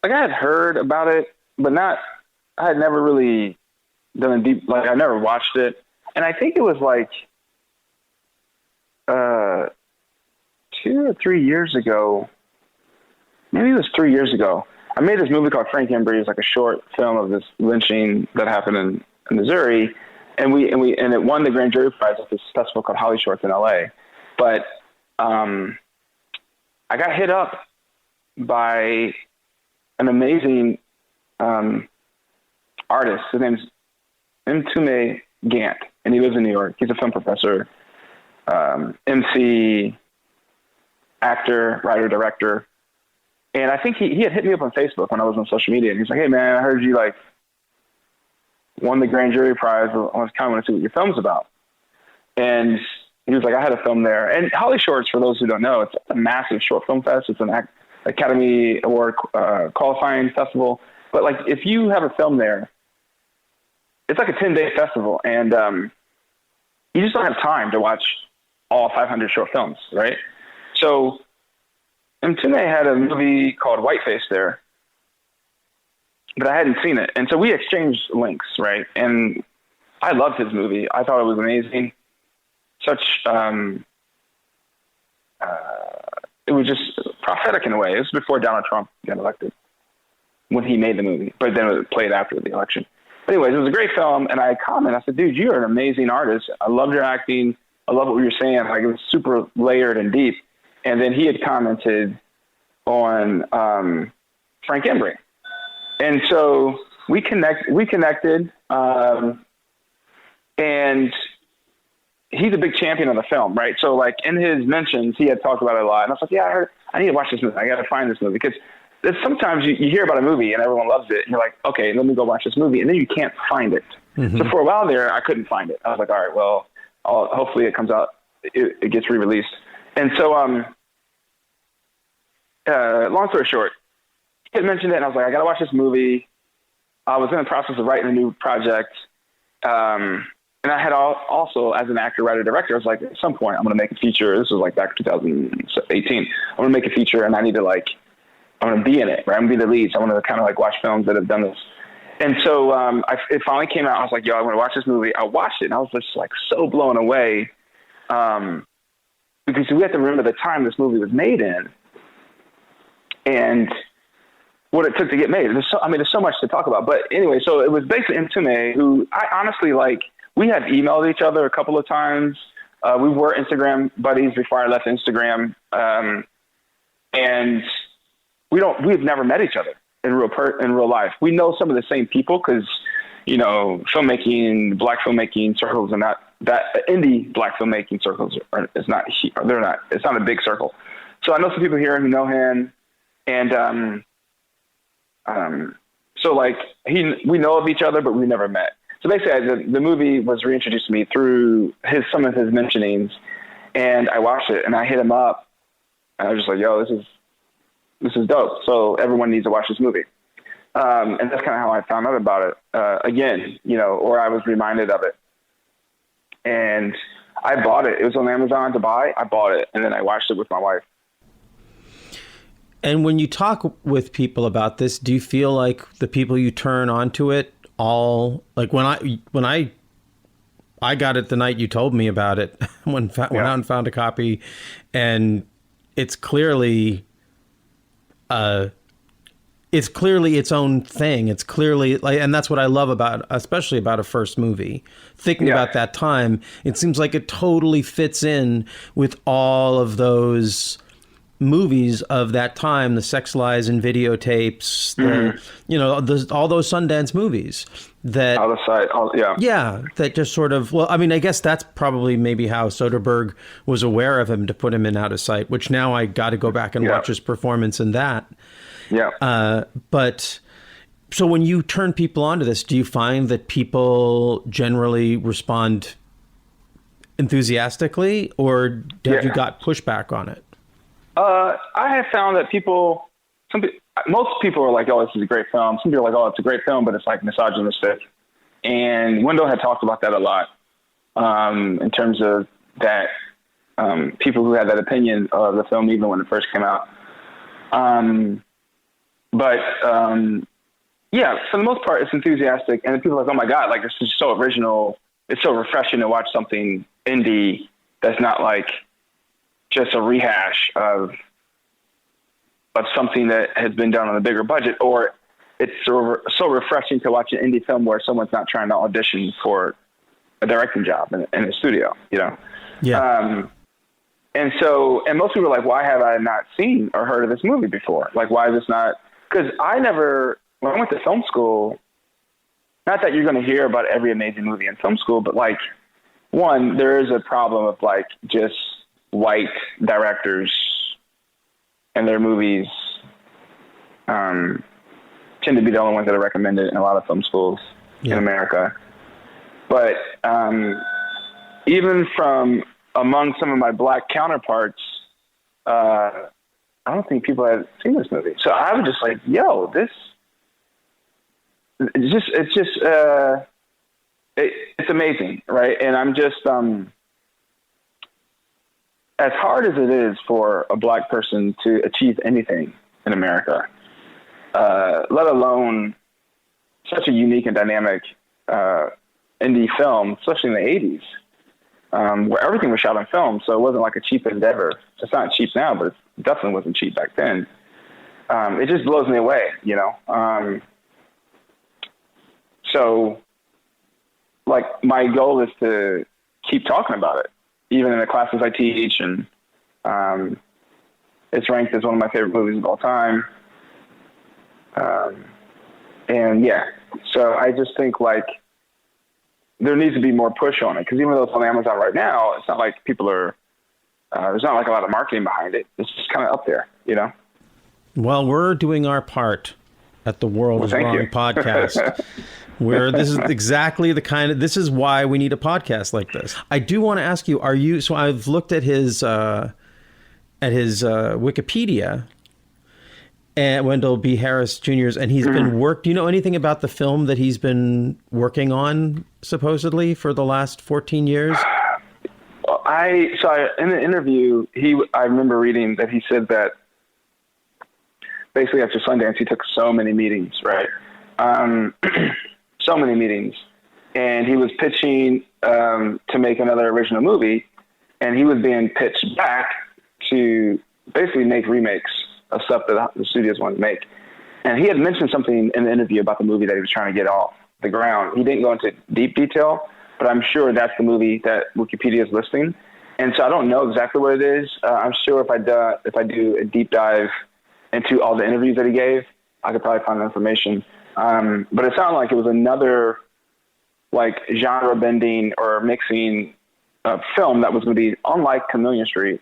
had heard about it, but I had never really done a deep, I never watched it. And I think it was 2 or 3 years ago. Maybe it was 3 years ago. I made this movie called Frank and Breeze, like a short film of this lynching that happened in Missouri. And it won the grand jury prize at this festival called Holly Shorts in LA. But, I got hit up by an amazing, artist. His name's Mtume Gant, and he lives in New York. He's a film professor, MC, actor, writer, director. And I think he had hit me up on Facebook when I was on social media. And he's like, "Hey man, I heard you won the grand jury prize. I kind of want to see what your film's about." And he was like, "I had a film there." And Holly Shorts, for those who don't know, it's a massive short film fest. It's an Academy Award qualifying festival. But if you have a film there, it's like a 10-day festival, and you just don't have time to watch all 500 short films, right? So Mtume had a movie called Whiteface there, but I hadn't seen it. And so we exchanged links, right? And I loved his movie. I thought it was amazing. It was just prophetic in a way. It was before Donald Trump got elected when he made the movie, but then it played after the election. But anyways, it was a great film, and I commented. I said, "Dude, you're an amazing artist. I loved your acting. I love what you were saying. It was super layered and deep." And then he had commented on Frank Embry. And so we connected, and he's a big champion of the film, right? So in his mentions, he had talked about it a lot. And I was like, "Yeah, I need to watch this movie. I got to find this movie." Because sometimes you hear about a movie and everyone loves it, and you're like, "Okay, let me go watch this movie," and then you can't find it. Mm-hmm. So for a while there, I couldn't find it. I was like, "All right, well, hopefully it comes out, it gets re-released." And so, long story short, he had mentioned it, and I was like, "I got to watch this movie." I was in the process of writing a new project, and I had also, as an actor, writer, director, I was like, at some point, I'm going to make a feature. This was back in 2018. I'm going to make a feature, and I need to I'm going to be in it, right? I'm going to be the lead. So I want to kind of watch films that have done this. And so it finally came out. I was like, "Yo, I'm going to watch this movie." I watched it, and I was just so blown away, because we have to remember the time this movie was made in, and what it took to get made. There's so much to talk about. But anyway, so it was basically Mtume, who I honestly we had emailed each other a couple of times. We were Instagram buddies before I left Instagram, and we've never met each other in real life. We know some of the same people because, black filmmaking circles are not that indie black filmmaking circles it's not a big circle. So I know some people here who know him, and we know of each other, but we never met. So basically, the movie was reintroduced to me through some of his mentionings, and I watched it, and I hit him up, and I was just like, "Yo, this is dope. So everyone needs to watch this movie." And that's kind of how I found out about it. Again, or I was reminded of it, and I bought it. It was on Amazon to buy. I bought it, and then I watched it with my wife. And when you talk with people about this, do you feel like the people you turn onto it all, when I got it the night you told me about it, went out and found a copy, and it's clearly it's clearly its own thing. It's clearly like, and that's what I love about, especially about a first movie. Thinking about that time, it seems like it totally fits in with all of those movies of that time, the Sex, Lies, and Videotapes, all those Sundance movies. That out of sight, that just sort of, well, I mean, I guess that's probably maybe how Soderbergh was aware of him to put him in Out of Sight, which now I got to go back and watch his performance in that. But so when you turn people onto this, do you find that people generally respond enthusiastically, or have you got pushback on it? I have found that most people are like, oh, this is a great film. Some people are like, oh, it's a great film, but it's like misogynistic. And Wendell had talked about that a lot in terms of that people who had that opinion of the film even when it first came out. For the most part, it's enthusiastic. And people are like, oh, my God, like, this is so original. It's so refreshing to watch something indie that's not like just a rehash of something that has been done on a bigger budget, or it's so refreshing to watch an indie film where someone's not trying to audition for a directing job in a studio, and most people are like, why have I not seen or heard of this movie before? Like, why is this not? Because when I went to film school, not that you're going to hear about every amazing movie in film school, but like, one, there is a problem of like just white directors and their movies tend to be the only ones that are recommended in a lot of film schools in America. But even from among some of my black counterparts, I don't think people had seen this movie. So I was just like, yo, it's amazing, right? And I'm just, as hard as it is for a black person to achieve anything in America, let alone such a unique and dynamic indie film, especially in the 80s, where everything was shot on film, so it wasn't like a cheap endeavor. It's not cheap now, but it definitely wasn't cheap back then. It just blows me away, So, like, my goal is to keep talking about it, even in the classes I teach, and it's ranked as one of my favorite movies of all time. So I just think, like, there needs to be more push on it, because even though it's on Amazon right now, it's not like people are, there's not like a lot of marketing behind it. It's just kind of up there, Well, we're doing our part at the World is Wrong podcast. Where this is exactly this is why we need a podcast like this. I do want to ask you, so I've looked at his Wikipedia, and Wendell B. Harris Jr.'s, and he's been do you know anything about the film that he's been working on supposedly for the last 14 years? In the interview, I remember reading that he said that basically after Sundance, he took so many meetings, right? So many meetings, and he was pitching to make another original movie, and he was being pitched back to basically make remakes of stuff that the studios wanted to make. And he had mentioned something in the interview about the movie that he was trying to get off the ground. He didn't go into deep detail, but I'm sure that's the movie that Wikipedia is listing. And so I don't know exactly what it is. I'm sure if I do a deep dive into all the interviews that he gave, I could probably find the information. But it sounded like it was another like genre bending or mixing film that was going to be unlike Chameleon Street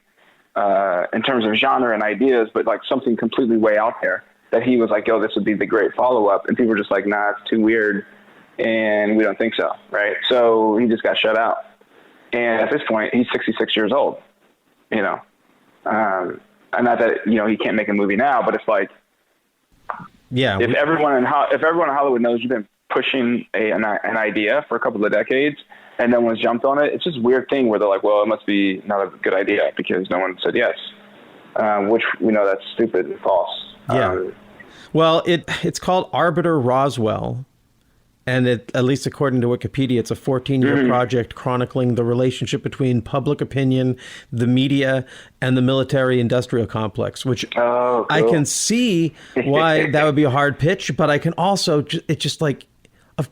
in terms of genre and ideas, but like something completely way out there that he was like, yo, this would be the great follow-up. And people were just like, nah, it's too weird. And we don't think so. Right. So he just got shut out. And at this point, he's 66 years old, and not that, he can't make a movie now, but it's like, if everyone in Hollywood knows you've been pushing an idea for a couple of decades and no one's jumped on it, it's just a weird thing where they're like, well, it must be not a good idea because no one said yes, which we know that's stupid and false. Yeah. Well, it's called Arbiter Roswell, and at least according to Wikipedia, it's a 14-year project chronicling the relationship between public opinion, the media, and the military-industrial complex, which I can see why that would be a hard pitch, but I can also, it's just like,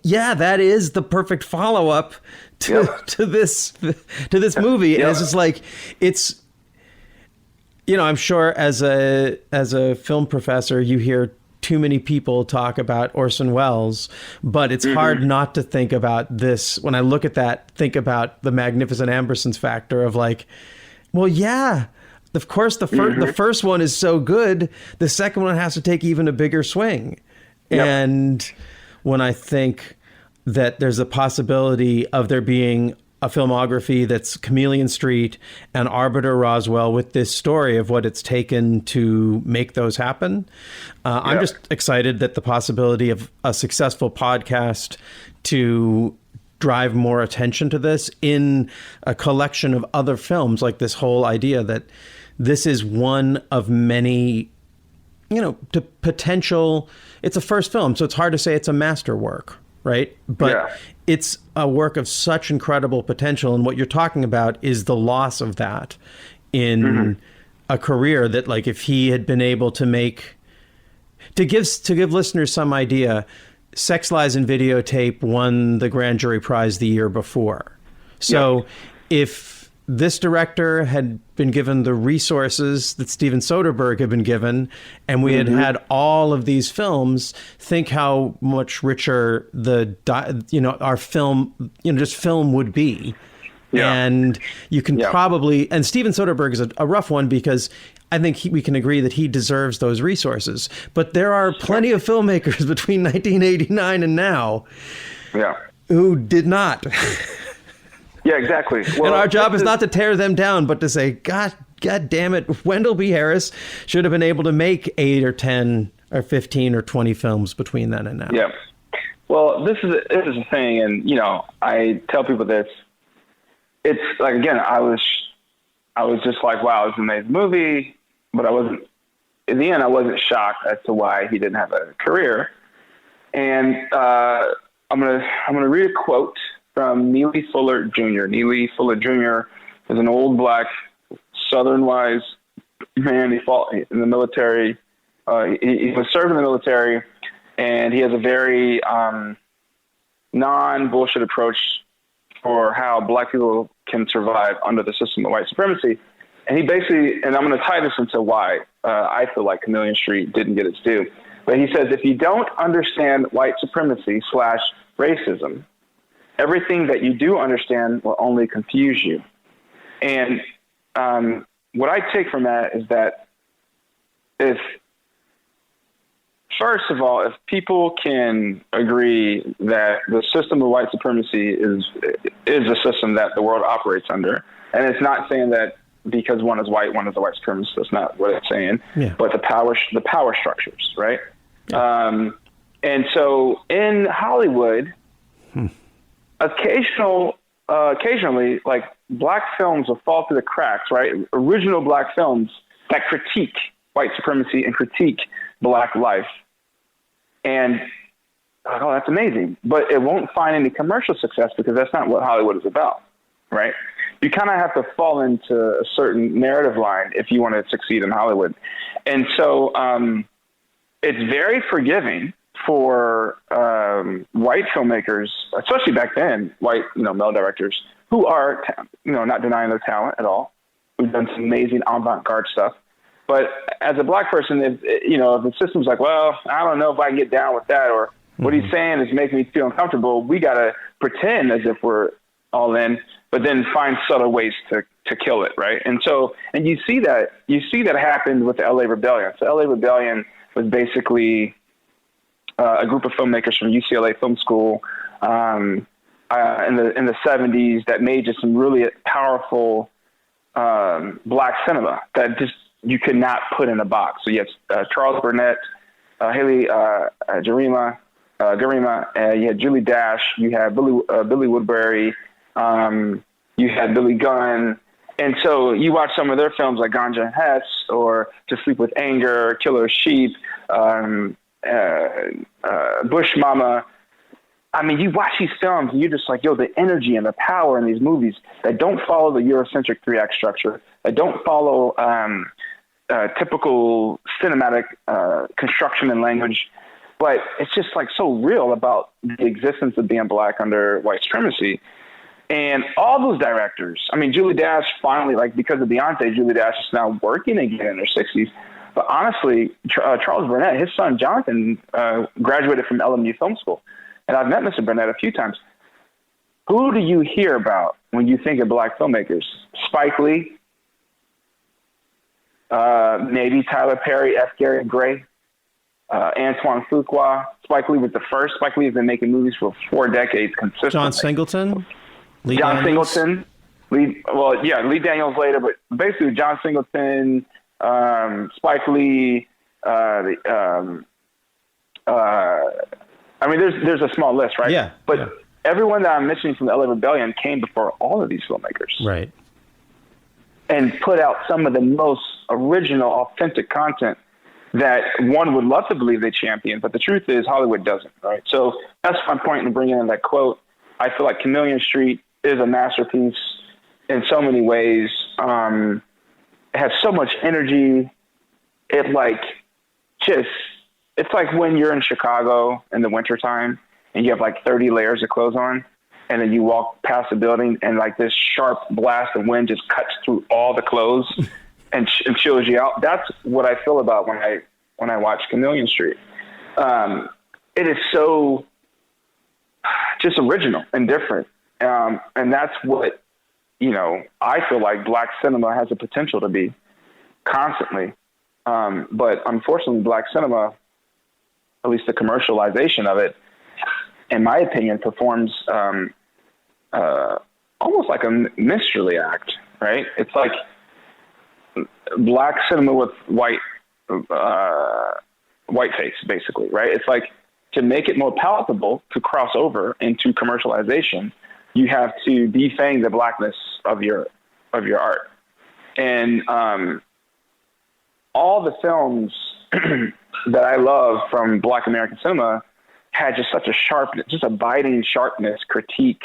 yeah, that is the perfect follow-up to this movie. And it's just like, it's, I'm sure as a film professor, you hear too many people talk about Orson Welles, but it's hard not to think about this. When I look at that, think about the Magnificent Ambersons factor of like, well, yeah, of course the first one is so good. The second one has to take even a bigger swing. And when I think that there's a possibility of there being a filmography that's Chameleon Street and Arbiter Roswell with this story of what it's taken to make those happen. I'm just excited that the possibility of a successful podcast to drive more attention to this in a collection of other films, like this whole idea that this is one of many, potential, it's a first film. So it's hard to say it's a masterwork, right? But it's a work of such incredible potential. And what you're talking about is the loss of that in a career that, like, if he had been able to make, to give listeners some idea, Sex, Lies, and Videotape won the Grand Jury Prize the year before. So if this director had been given the resources that Steven Soderbergh had been given, and we had all of these films, think how much richer our film, just film would be. And you can probably, and Steven Soderbergh is a rough one because I think we can agree that he deserves those resources. But there are plenty of filmmakers between 1989 and now who did not. Yeah, exactly. Well, and our job is not to tear them down, but to say, God damn it, Wendell B. Harris should have been able to make 8 or 10 or 15 or 20 films between then and now. Yeah. Well, this is a thing, and I tell people this. It's like, again, I was just like, wow, it's an amazing movie, but I wasn't. In the end, I wasn't shocked as to why he didn't have a career. And I'm gonna read a quote from Neely Fuller Jr. Neely Fuller Jr. is an old black Southern-wise man. He fought in the military. He was served in the military, and he has a very non-bullshit approach for how black people can survive under the system of white supremacy. And he basically, and I'm going to tie this into why I feel like Chameleon Street didn't get its due. But he says, if you don't understand white supremacy / racism, everything that you do understand will only confuse you. And what I take from that is that first of all, if people can agree that the system of white supremacy is a system that the world operates under, and it's not saying that because one is white, one is a white supremacist. That's not what it's saying. But the power structures, right? And so in Hollywood, occasionally, like, black films will fall through the cracks, right? Original black films that critique white supremacy and critique black life. And, oh, that's amazing. But it won't find any commercial success because that's not what Hollywood is about, right? You kind of have to fall into a certain narrative line if you want to succeed in Hollywood. And so it's very forgiving for white filmmakers, especially back then, white, male directors, who are, not denying their talent at all, who've done some amazing avant-garde stuff. But as a black person, if the system's like, well, I don't know if I can get down with that, or what he's saying is making me feel uncomfortable, we got to pretend as if we're all in, but then find subtle ways to kill it, right? And you see that happened with the LA Rebellion. So LA Rebellion was basically a group of filmmakers from UCLA Film School in the 70s that made just some really powerful black cinema that just you could not put in a box. So you have Charles Burnett, Haley Garima, you had Julie Dash, you had Billy Woodbury, you had Billy Gunn. And so you watch some of their films like Ganja and Hess or To Sleep with Anger, Killer Sheep, Bush Mama. I mean, you watch these films and you're just like, yo, the energy and the power in these movies that don't follow the Eurocentric 3-act structure, that don't follow typical cinematic construction and language, but it's just like so real about the existence of being black under white supremacy. And all those directors, I mean, Julie Dash finally, like because of Beyonce, Julie Dash is now working again in her 60s. But honestly, Charles Burnett, his son Jonathan, graduated from LMU Film School. And I've met Mr. Burnett a few times. Who do you hear about when you think of black filmmakers? Spike Lee, maybe Tyler Perry, F. Gary Gray, Antoine Fuqua. Spike Lee was the first. Spike Lee has been making movies for 4 decades consistently. John Singleton? Lee Daniels? Lee Daniels later, but basically John Singleton, Spike Lee, I mean, there's a small list, right? Yeah. But everyone that I'm mentioning from the LA Rebellion came before all of these filmmakers. Right. And put out some of the most original, authentic content that one would love to believe they champion, but the truth is Hollywood doesn't, right? So that's my point in bringing in that quote. I feel like Chameleon Street is a masterpiece in so many ways. It has so much energy. It's like when you're in Chicago in the wintertime and you have like 30 layers of clothes on, and then you walk past the building and like this sharp blast of wind just cuts through all the clothes and chills you out. That's what I feel about when I watch Chameleon Street. It is so just original and different. And that's what, I feel like black cinema has the potential to be constantly. But unfortunately, black cinema, at least the commercialization of it, in my opinion, performs almost like a minstrelsy act, right? It's like black cinema with white face, basically, right? It's like to make it more palatable to cross over into commercialization, you have to defang the blackness of your art. And all the films that I love from Black American cinema had just such a sharpness, just a biting sharpness, critique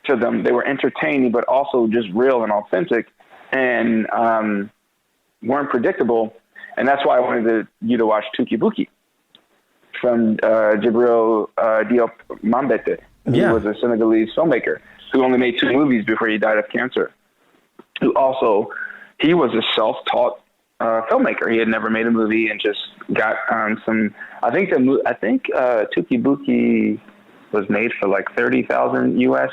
to them. They were entertaining, but also just real and authentic, and weren't predictable. And that's why I wanted you to watch Tuki Buki from Jibril Diop Mambete, who was a Senegalese filmmaker who only made 2 movies before he died of cancer. He was a self-taught filmmaker. He had never made a movie and just got some. I think Tuki Buki was made for like $30,000 US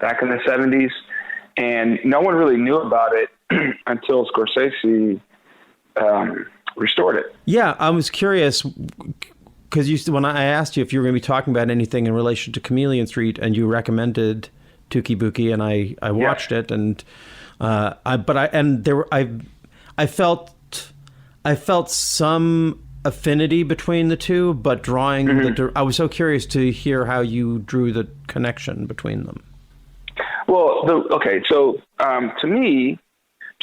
back in the 70s, and no one really knew about it until Scorsese restored it. Yeah, I was curious because when I asked you if you were going to be talking about anything in relation to Chameleon Street, and you recommended Tuki Buki, and I watched it, and I felt some affinity between the two, but I was so curious to hear how you drew the connection between them. Well, to me,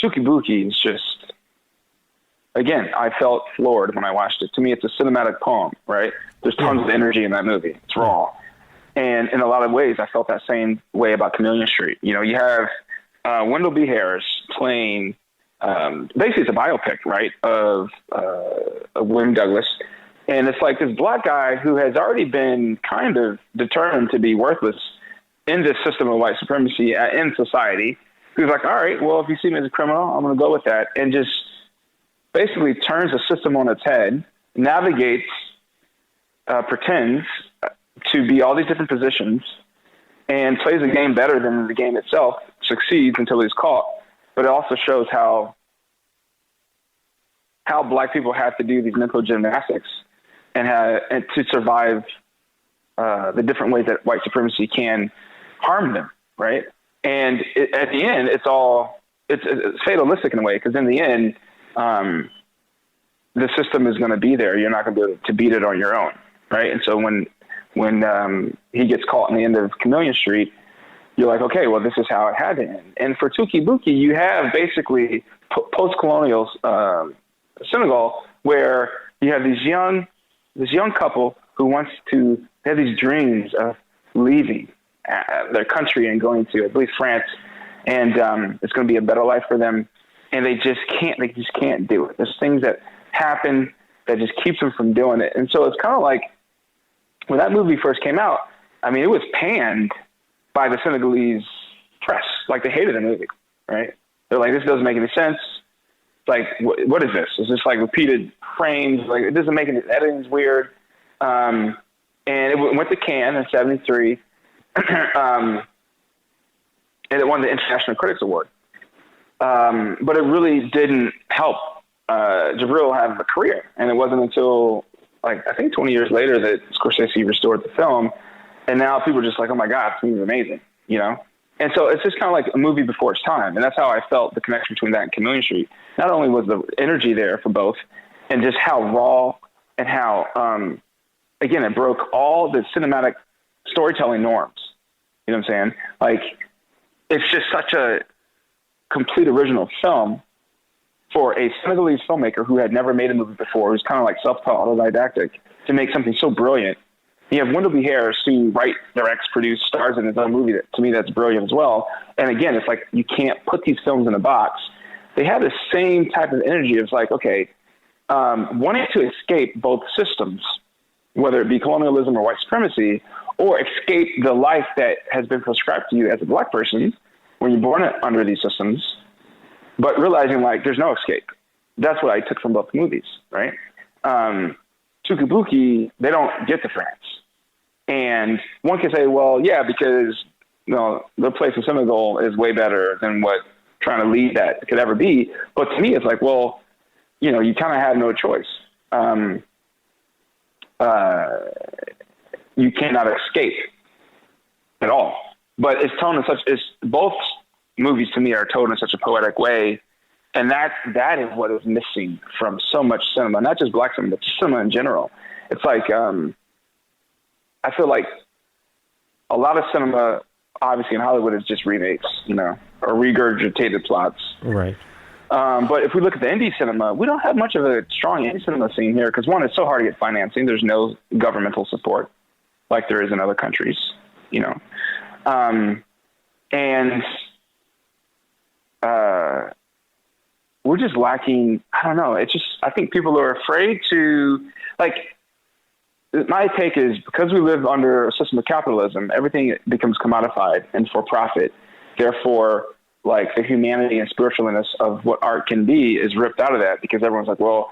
Tuki Buki is just, again, I felt floored when I watched it. To me, it's a cinematic poem, right? There's tons of energy in that movie. It's raw. And in a lot of ways, I felt that same way about Chameleon Street. You have Wendell B. Harris playing, basically it's a biopic, right, of William Douglas. And it's like this black guy who has already been kind of determined to be worthless in this system of white supremacy in society. Who's like, all right, well, if you see me as a criminal, I'm going to go with that. And just basically turns the system on its head, navigates, pretends to be all these different positions, and plays the game better than the game itself, succeeds until he's caught. But it also shows how black people have to do these mental gymnastics and to survive the different ways that white supremacy can harm them, right? And at the end, it's fatalistic in a way, because in the end, the system is going to be there. You're not going to be able to beat it on your own, right? And so when he gets caught in the end of Chameleon Street, you're like, okay, well, this is how it had to end. And for Tuki Buki, you have basically post-colonial Senegal, where you have this young couple who they have these dreams of leaving their country and going to, I believe, France, and it's going to be a better life for them. And they just can't do it. There's things that happen that just keeps them from doing it. And so it's kind of like when that movie first came out, I mean, it was panned by the Senegalese press. Like, they hated the movie, right? They're like, this doesn't make any sense. Like, what is this? Is this like repeated frames? Like, it doesn't make any, editing's weird. And it went to Cannes in 1973. And it won the International Critics Award. But it really didn't help Jabril have a career. And it wasn't until, like, I think 20 years later that Scorsese restored the film. And now people are just like, oh my God, this movie's amazing, you know? And so it's just kind of like a movie before its time. And that's how I felt the connection between that and Chameleon Street. Not only was the energy there for both, and just how raw and how, again, it broke all the cinematic storytelling norms. You know what I'm saying? Like, it's just such a complete original film for a Senegalese filmmaker who had never made a movie before, who's kind of like self-taught, autodidactic, to make something so brilliant. You have Wendell B. Harris, who directs, produce, stars in his own movie. That, to me, that's brilliant as well. And again, it's like you can't put these films in a box. They have the same type of energy. It's like, okay, wanting to escape both systems, whether it be colonialism or white supremacy, or escape the life that has been prescribed to you as a black person when you're born under these systems, but realizing, like, there's no escape. That's what I took from both movies, right? Tukibuki, they don't get to France. And one can say, well, yeah, because, you know, the place in Senegal is way better than what trying to lead that could ever be. But to me, it's like, well, you know, you kind of have no choice. You cannot escape at all. But it's told in both movies to me are told in such a poetic way. And that is what is missing from so much cinema, not just black cinema, but just cinema in general. It's like, I feel like a lot of cinema, obviously in Hollywood, is just remakes, you know, or regurgitated plots. Right. But if we look at the indie cinema, we don't have much of a strong indie cinema scene here because, one, it's so hard to get financing. There's no governmental support like there is in other countries, you know. And we're just lacking, I don't know. It's just, I think people are afraid to, like, my take is because we live under a system of capitalism, everything becomes commodified and for profit. Therefore, like, the humanity and spiritualness of what art can be is ripped out of that because everyone's like, well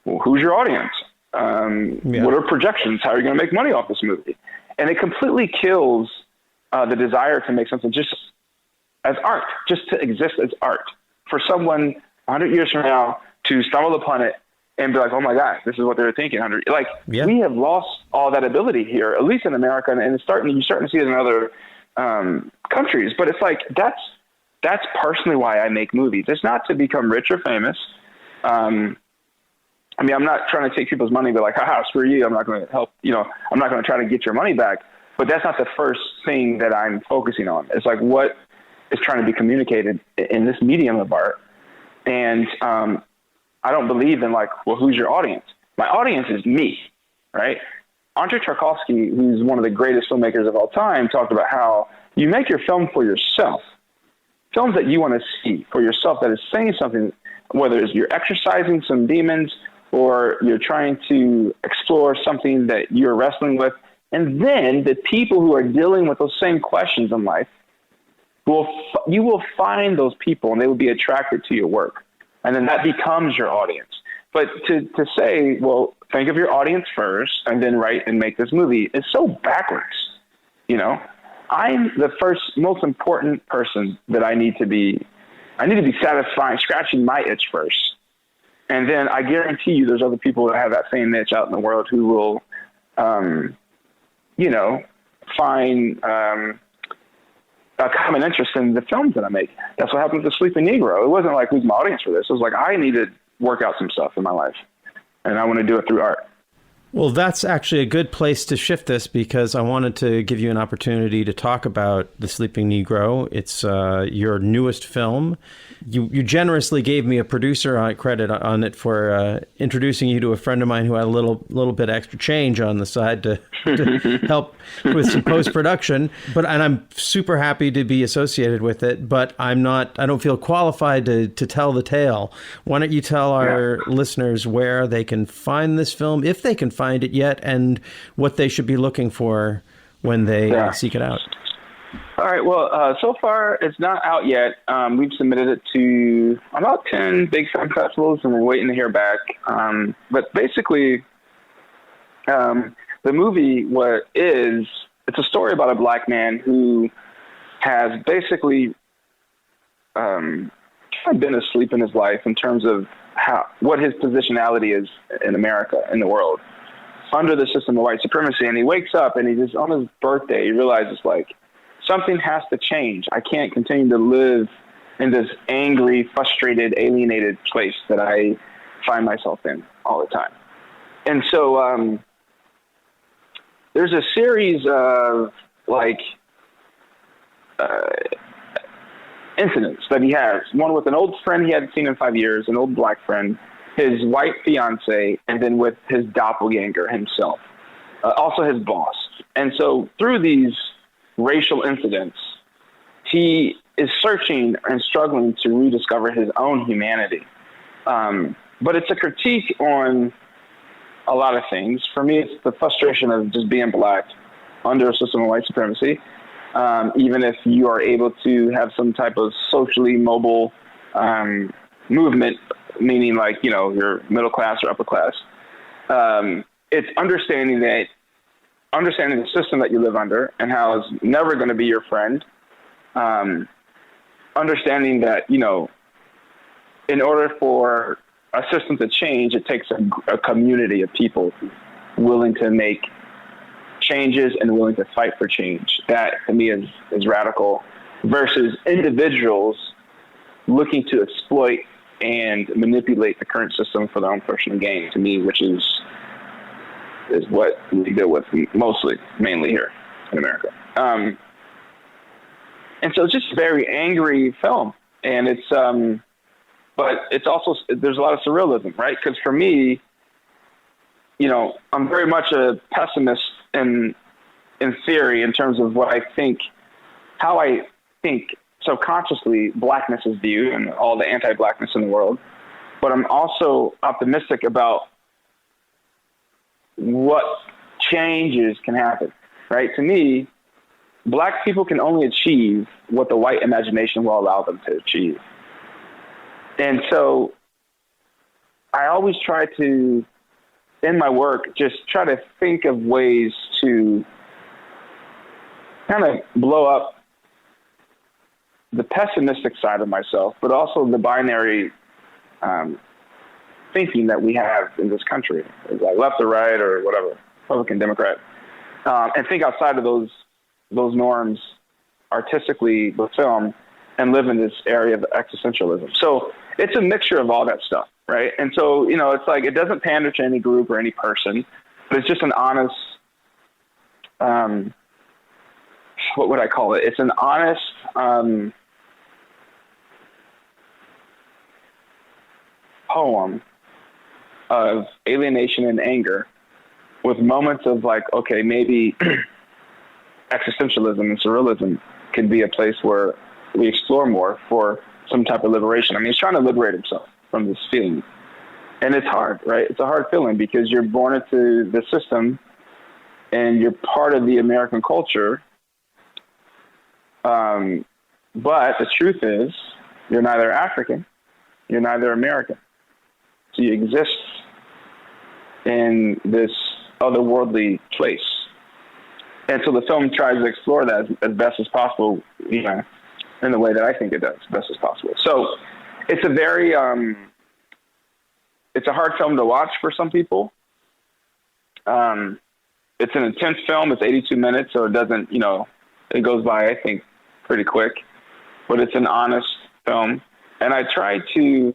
who's your audience? What are projections? How are you going to make money off this movie? And it completely kills the desire to make something just as art, just to exist as art. For someone 100 years from now to stumble upon it and be like, oh my God, this is what they were thinking. We have lost all that ability here, at least in America, and you're starting to see it in other countries. But it's like, that's personally why I make movies. It's not to become rich or famous. I mean, I'm not trying to take people's money and be like, haha, screw you. I'm not going to help, you know, I'm not going to try to get your money back. But that's not the first thing that I'm focusing on. It's like, what is trying to be communicated in this medium of art? And I don't believe in, like, well, who's your audience? My audience is me, right? Andrei Tarkovsky, who's one of the greatest filmmakers of all time, talked about how you make your film for yourself. Films that you want to see for yourself that is saying something, whether it's you're exercising some demons or you're trying to explore something that you're wrestling with. And then the people who are dealing with those same questions in life, you will find those people and they will be attracted to your work. And then that becomes your audience. But to say, well, think of your audience first and then write and make this movie is so backwards, you know? I'm the most important person that I need to be satisfying, scratching my itch first. And then I guarantee you there's other people that have that same itch out in the world who will, you know, find a common interest in the films that I make. That's what happened with The Sleeping Negro. It wasn't like, who's my audience for this? It was like, I need to work out some stuff in my life, and I want to do it through art. Well, that's actually a good place to shift this, because I wanted to give you an opportunity to talk about The Sleeping Negro. It's your newest film. You generously gave me a producer credit on it for introducing you to a friend of mine who had a little bit extra change on the side to help with some post-production. And I'm super happy to be associated with it, but I don't feel qualified to tell the tale. Why don't you tell our listeners where they can find this film, if they can find it yet, and what they should be looking for when they seek it out? All right. Well, so far it's not out yet. We've submitted it to about 10 big film festivals, and we're waiting to hear back. But basically, the movie it's a story about a black man who has basically kind of been asleep in his life in terms of what his positionality is in America, in the world, under the system of white supremacy. And he wakes up and he just, on his birthday, he realizes, like, something has to change. I can't continue to live in this angry, frustrated, alienated place that I find myself in all the time. And so there's a series of, like, incidents that he has. One with an old friend he hadn't seen in 5 years, an old black friend, his white fiance, and then with his doppelganger himself, also his boss. And so through these racial incidents, he is searching and struggling to rediscover his own humanity. But it's a critique on a lot of things. For me, it's the frustration of just being black under a system of white supremacy. Even if you are able to have some type of socially mobile movement, meaning, like, you know, you're middle class or upper class, it's understanding the system that you live under and how it's never going to be your friend. Understanding that, you know, in order for a system to change, it takes a community of people willing to make changes and willing to fight for change. That, to me, is radical, versus individuals looking to exploit and manipulate the current system for their own personal gain, to me, which is what we deal with mainly here in America. And so it's just a very angry film. And it's, but it's also, there's a lot of surrealism, right? Because for me, you know, I'm very much a pessimist in theory, in terms of how I think subconsciously blackness is viewed and all the anti-blackness in the world. But I'm also optimistic about what changes can happen, right? To me, black people can only achieve what the white imagination will allow them to achieve. And so I always try to, in my work, just try to think of ways to kind of blow up the pessimistic side of myself, but also the binary thinking that we have in this country, like left or right or whatever, Republican, Democrat, and think outside of those norms artistically with film and live in this area of existentialism. So it's a mixture of all that stuff, right? And so, you know, it's like, it doesn't pander to any group or any person, but it's just an honest, what would I call it? It's an honest, poem of alienation and anger, with moments of, like, okay, maybe existentialism and surrealism could be a place where we explore more for some type of liberation. I mean, he's trying to liberate himself from this feeling. And it's hard, right? It's a hard feeling because you're born into the system and you're part of the American culture. But the truth is, you're neither African, you're neither American. So you exist in this otherworldly place. And so the film tries to explore that as best as possible, you know, in the way that I think it does, best as possible. So it's a very, it's a hard film to watch for some people. It's an intense film. It's 82 minutes, so it doesn't, you know, it goes by, I think, pretty quick. But it's an honest film. And I try to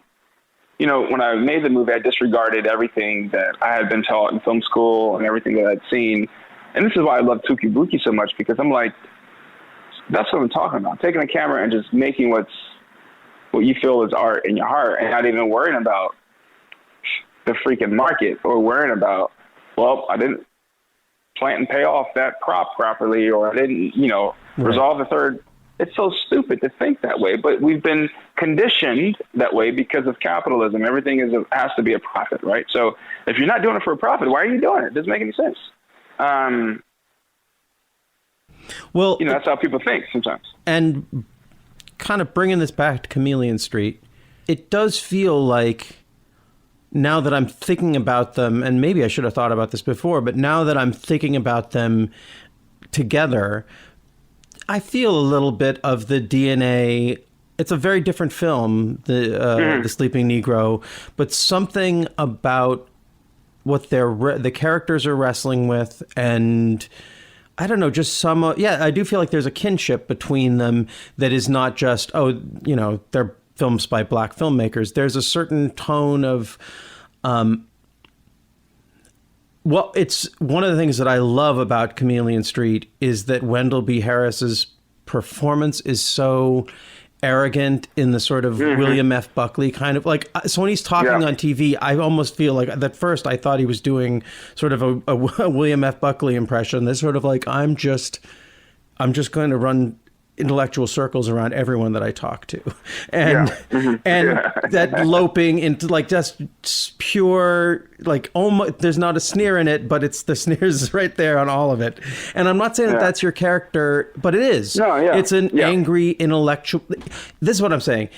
you know, when I made the movie, I disregarded everything that I had been taught in film school and everything that I'd seen. And this is why I love Tuki Buki so much, because I'm like, that's what I'm talking about. Taking a camera and just making what you feel is art in your heart, and not even worrying about the freaking market, or worrying about, well, I didn't plant and pay off that crop properly, or I didn't, you know, resolve the third. It's so stupid to think that way, but we've been conditioned that way because of capitalism. Everything has to be a profit, right? So if you're not doing it for a profit, why are you doing it? It doesn't make any sense. Well, you know, that's how people think sometimes. And kind of bringing this back to Chameleon Street, it does feel like, now that I'm thinking about them, and maybe I should have thought about this before, but now that I'm thinking about them together, I feel a little bit of the DNA. It's a very different film, the Sleeping Negro, but something about what the characters are wrestling with, and I don't know, just I do feel like there's a kinship between them that is not just, oh, you know, they're films by black filmmakers. There's a certain tone of, well, it's one of the things that I love about Chameleon Street is that Wendell B. Harris's performance is so arrogant in the sort of William F. Buckley kind of like, so when he's talking on TV, I almost feel like at first I thought he was doing sort of a William F. Buckley impression. That's sort of like, I'm just going to run intellectual circles around everyone that I talk to, and that loping into like just pure, like, almost, there's not a sneer in it, but it's the sneers right there on all of it. And I'm not saying that that's your character, but it is. It's an angry intellectual. This is what I'm saying.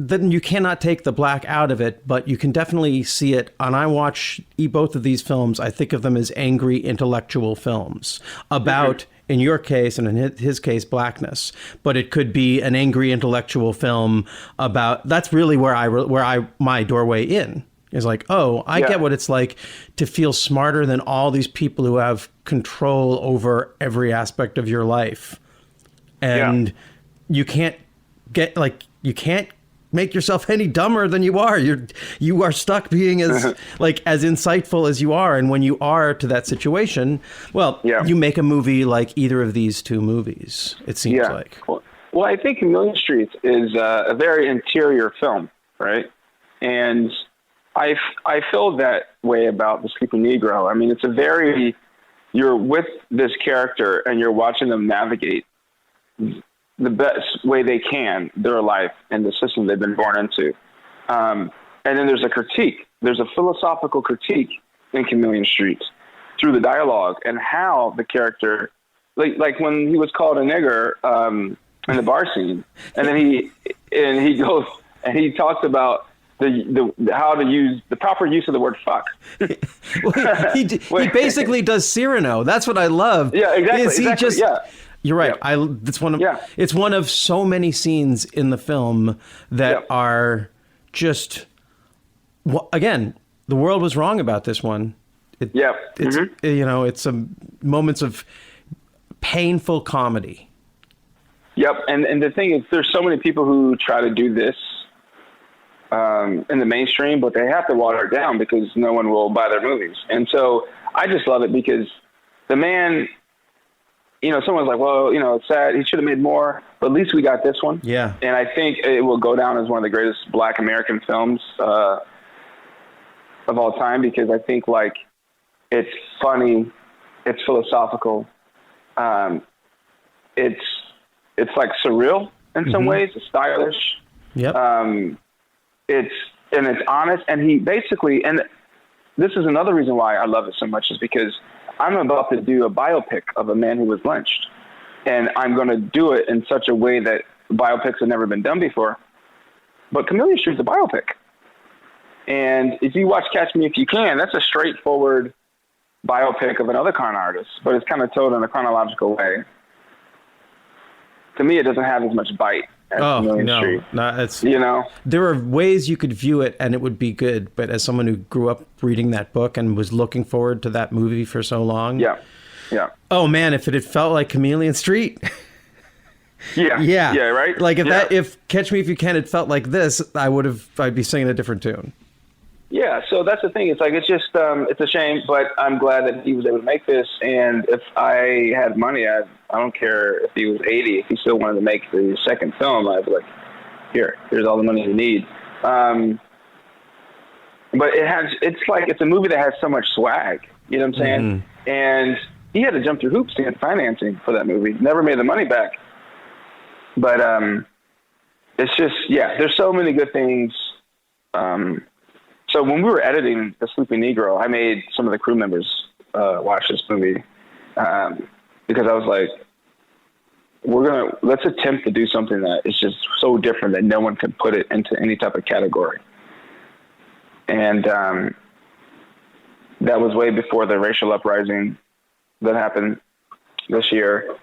Then you cannot take the black out of it, but you can definitely see it. And I watch both of these films, I think of them as angry intellectual films about, in your case and in his case, blackness. But it could be an angry intellectual film about, that's really where my doorway in is like, oh, I get what it's like to feel smarter than all these people who have control over every aspect of your life. And you can't make yourself any dumber than you are. You are stuck being as like as insightful as you are, and when you are to that situation, well, you make a movie like either of these two movies. It seems like. Well, I think Chameleon Street is a very interior film, right? And I feel that way about The Sleeping Negro. I mean, it's you're with this character and you're watching them navigate the best way they can their life and the system they've been born into. And then there's a critique. There's a philosophical critique in Chameleon Street through the dialogue and how the character, like when he was called a nigger in the bar scene, and then he goes and he talks about the how to use the proper use of the word fuck. Well, he basically does Cyrano. That's what I love. Yeah, exactly. You're right. It's one of so many scenes in the film that are just, again, the world was wrong about this one. It's you know, it's some moments of painful comedy. And the thing is, there's so many people who try to do this in the mainstream, but they have to water it down because no one will buy their movies. And so I just love it because the man, you know, someone's like, well, you know, it's sad. He should have made more, but at least we got this one. Yeah. And I think it will go down as one of the greatest Black American films of all time, because I think, like, it's funny, it's philosophical, it's like surreal in some ways, it's stylish. It's honest, and he basically, and this is another reason why I love it so much, is because I'm about to do a biopic of a man who was lynched, and I'm going to do it in such a way that biopics have never been done before. But Chameleon Street's a biopic, and if you watch Catch Me If You Can, that's a straightforward biopic of another con artist, but it's kind of told in a chronological way. To me, it doesn't have as much bite. It's, you know, there are ways you could view it and it would be good, but as someone who grew up reading that book and was looking forward to that movie for so long, oh man, if it had felt like Chameleon Street, Yeah. Yeah, right? Like if Catch Me If You Can had felt like this, I'd be singing a different tune. Yeah, so that's the thing. It's like, it's just, it's a shame, but I'm glad that he was able to make this. And if I had money, I don't care if he was 80, if he still wanted to make the second film, I'd be like, here's all the money you need. But it's a movie that has so much swag, you know what I'm saying? Mm-hmm. And he had to jump through hoops to get financing for that movie. Never made the money back. But it's just, there's so many good things. So when we were editing The Sleeping Negro, I made some of the crew members watch this movie because I was like, let's attempt to do something that is just so different that no one can put it into any type of category. And that was way before the racial uprising that happened this year.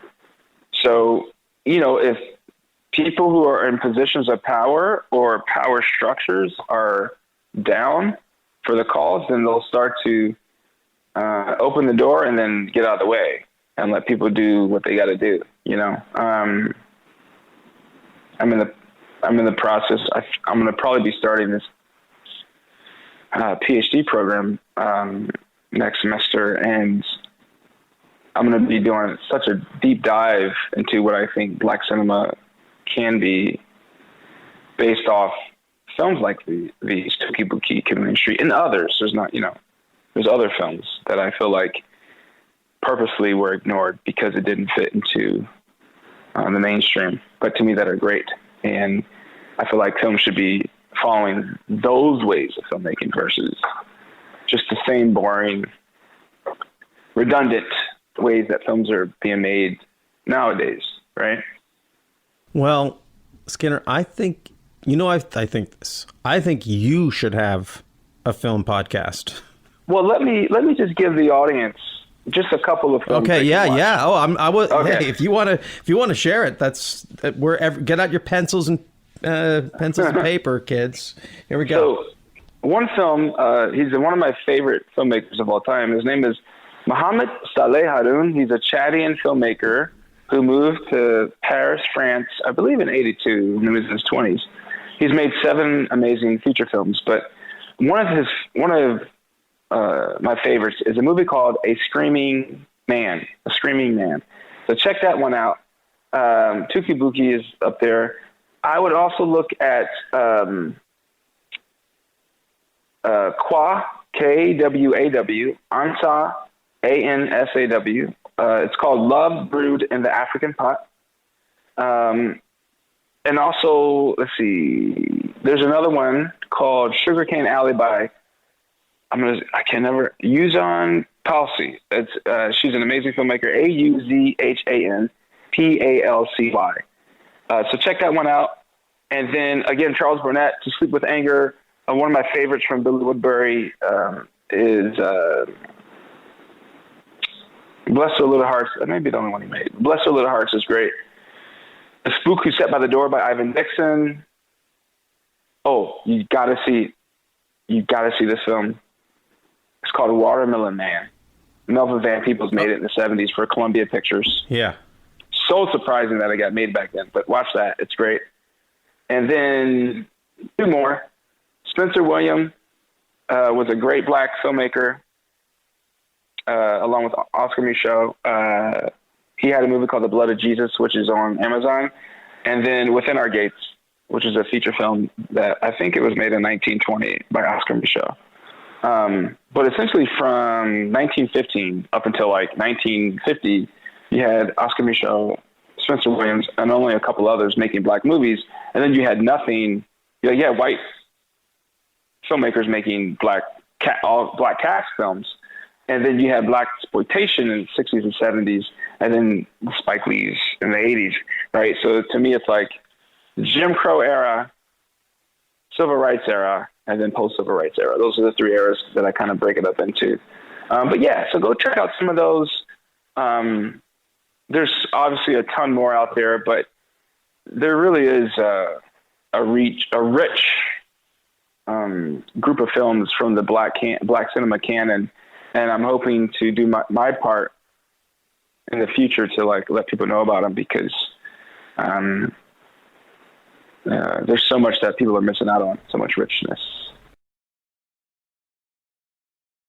So, if people who are in positions of power or power structures are down for the cause, then they'll start to open the door and then get out of the way and let people do what they got to do. I'm in the process. I'm going to probably be starting this PhD program next semester, and I'm going to be doing such a deep dive into what I think Black cinema can be based off films like these Tuki-Buki, Chameleon Street, and others. There's other films that I feel like purposely were ignored because it didn't fit into the mainstream, but to me that are great. And I feel like film should be following those ways of filmmaking versus just the same boring, redundant ways that films are being made nowadays, right? Well, Skinner, I think I think you should have a film podcast. Well, let me just give the audience just a couple of films. Okay, yeah. Oh, I was. Okay. Hey, if you want to share it, that's wherever. Get out your pencils and paper, kids. Here we go. So, one film. He's one of my favorite filmmakers of all time. His name is Mohamed Saleh Haroun. He's a Chadian filmmaker who moved to Paris, France, I believe in '82 when he was in his 20s. He's made 7 amazing feature films, but one of my favorites is a movie called A Screaming Man. So check that one out. Tuki-Buki is up there. I would also look at Kwa, K-W-A-W, Ansa, A-N-S-A-W. It's called Love Brewed in the African Pot. And also, let's see, there's another one called Sugarcane Alley by, Yuzhan Palcy. She's an amazing filmmaker, A-U-Z-H-A-N Palcy. So check that one out. And then, again, Charles Burnett, To Sleep with Anger. One of my favorites from Billy Woodbury is Bless Her Little Hearts. That may be the only one he made. Bless Her Little Hearts is great. The Spook Who Sat by the Door by Ivan Dixon. Oh, you gotta see this film. It's called Watermelon Man. Melvin Van Peebles made it in the 70s for Columbia Pictures. Yeah. So surprising that it got made back then, but watch that. It's great. And then 2 more. Spencer William was a great black filmmaker, along with Oscar Micheaux. He had a movie called The Blood of Jesus, which is on Amazon. And then Within Our Gates, which is a feature film that I think it was made in 1920 by Oscar Micheaux. But essentially from 1915 up until like 1950, you had Oscar Micheaux, Spencer Williams, and only a couple others making black movies. And then you had nothing. You had white filmmakers making all black cast films. And then you had black exploitation in the 60s and 70s, and then Spike Lee's in the 80s, right? So to me, it's like Jim Crow era, Civil Rights era, and then post-Civil Rights era. Those are the 3 eras that I kind of break it up into. But yeah, so go check out some of those. There's obviously a ton more out there, but there really is a rich group of films from the black cinema canon. And I'm hoping to do my part in the future to like let people know about them, because There's so much that people are missing out on, so much richness.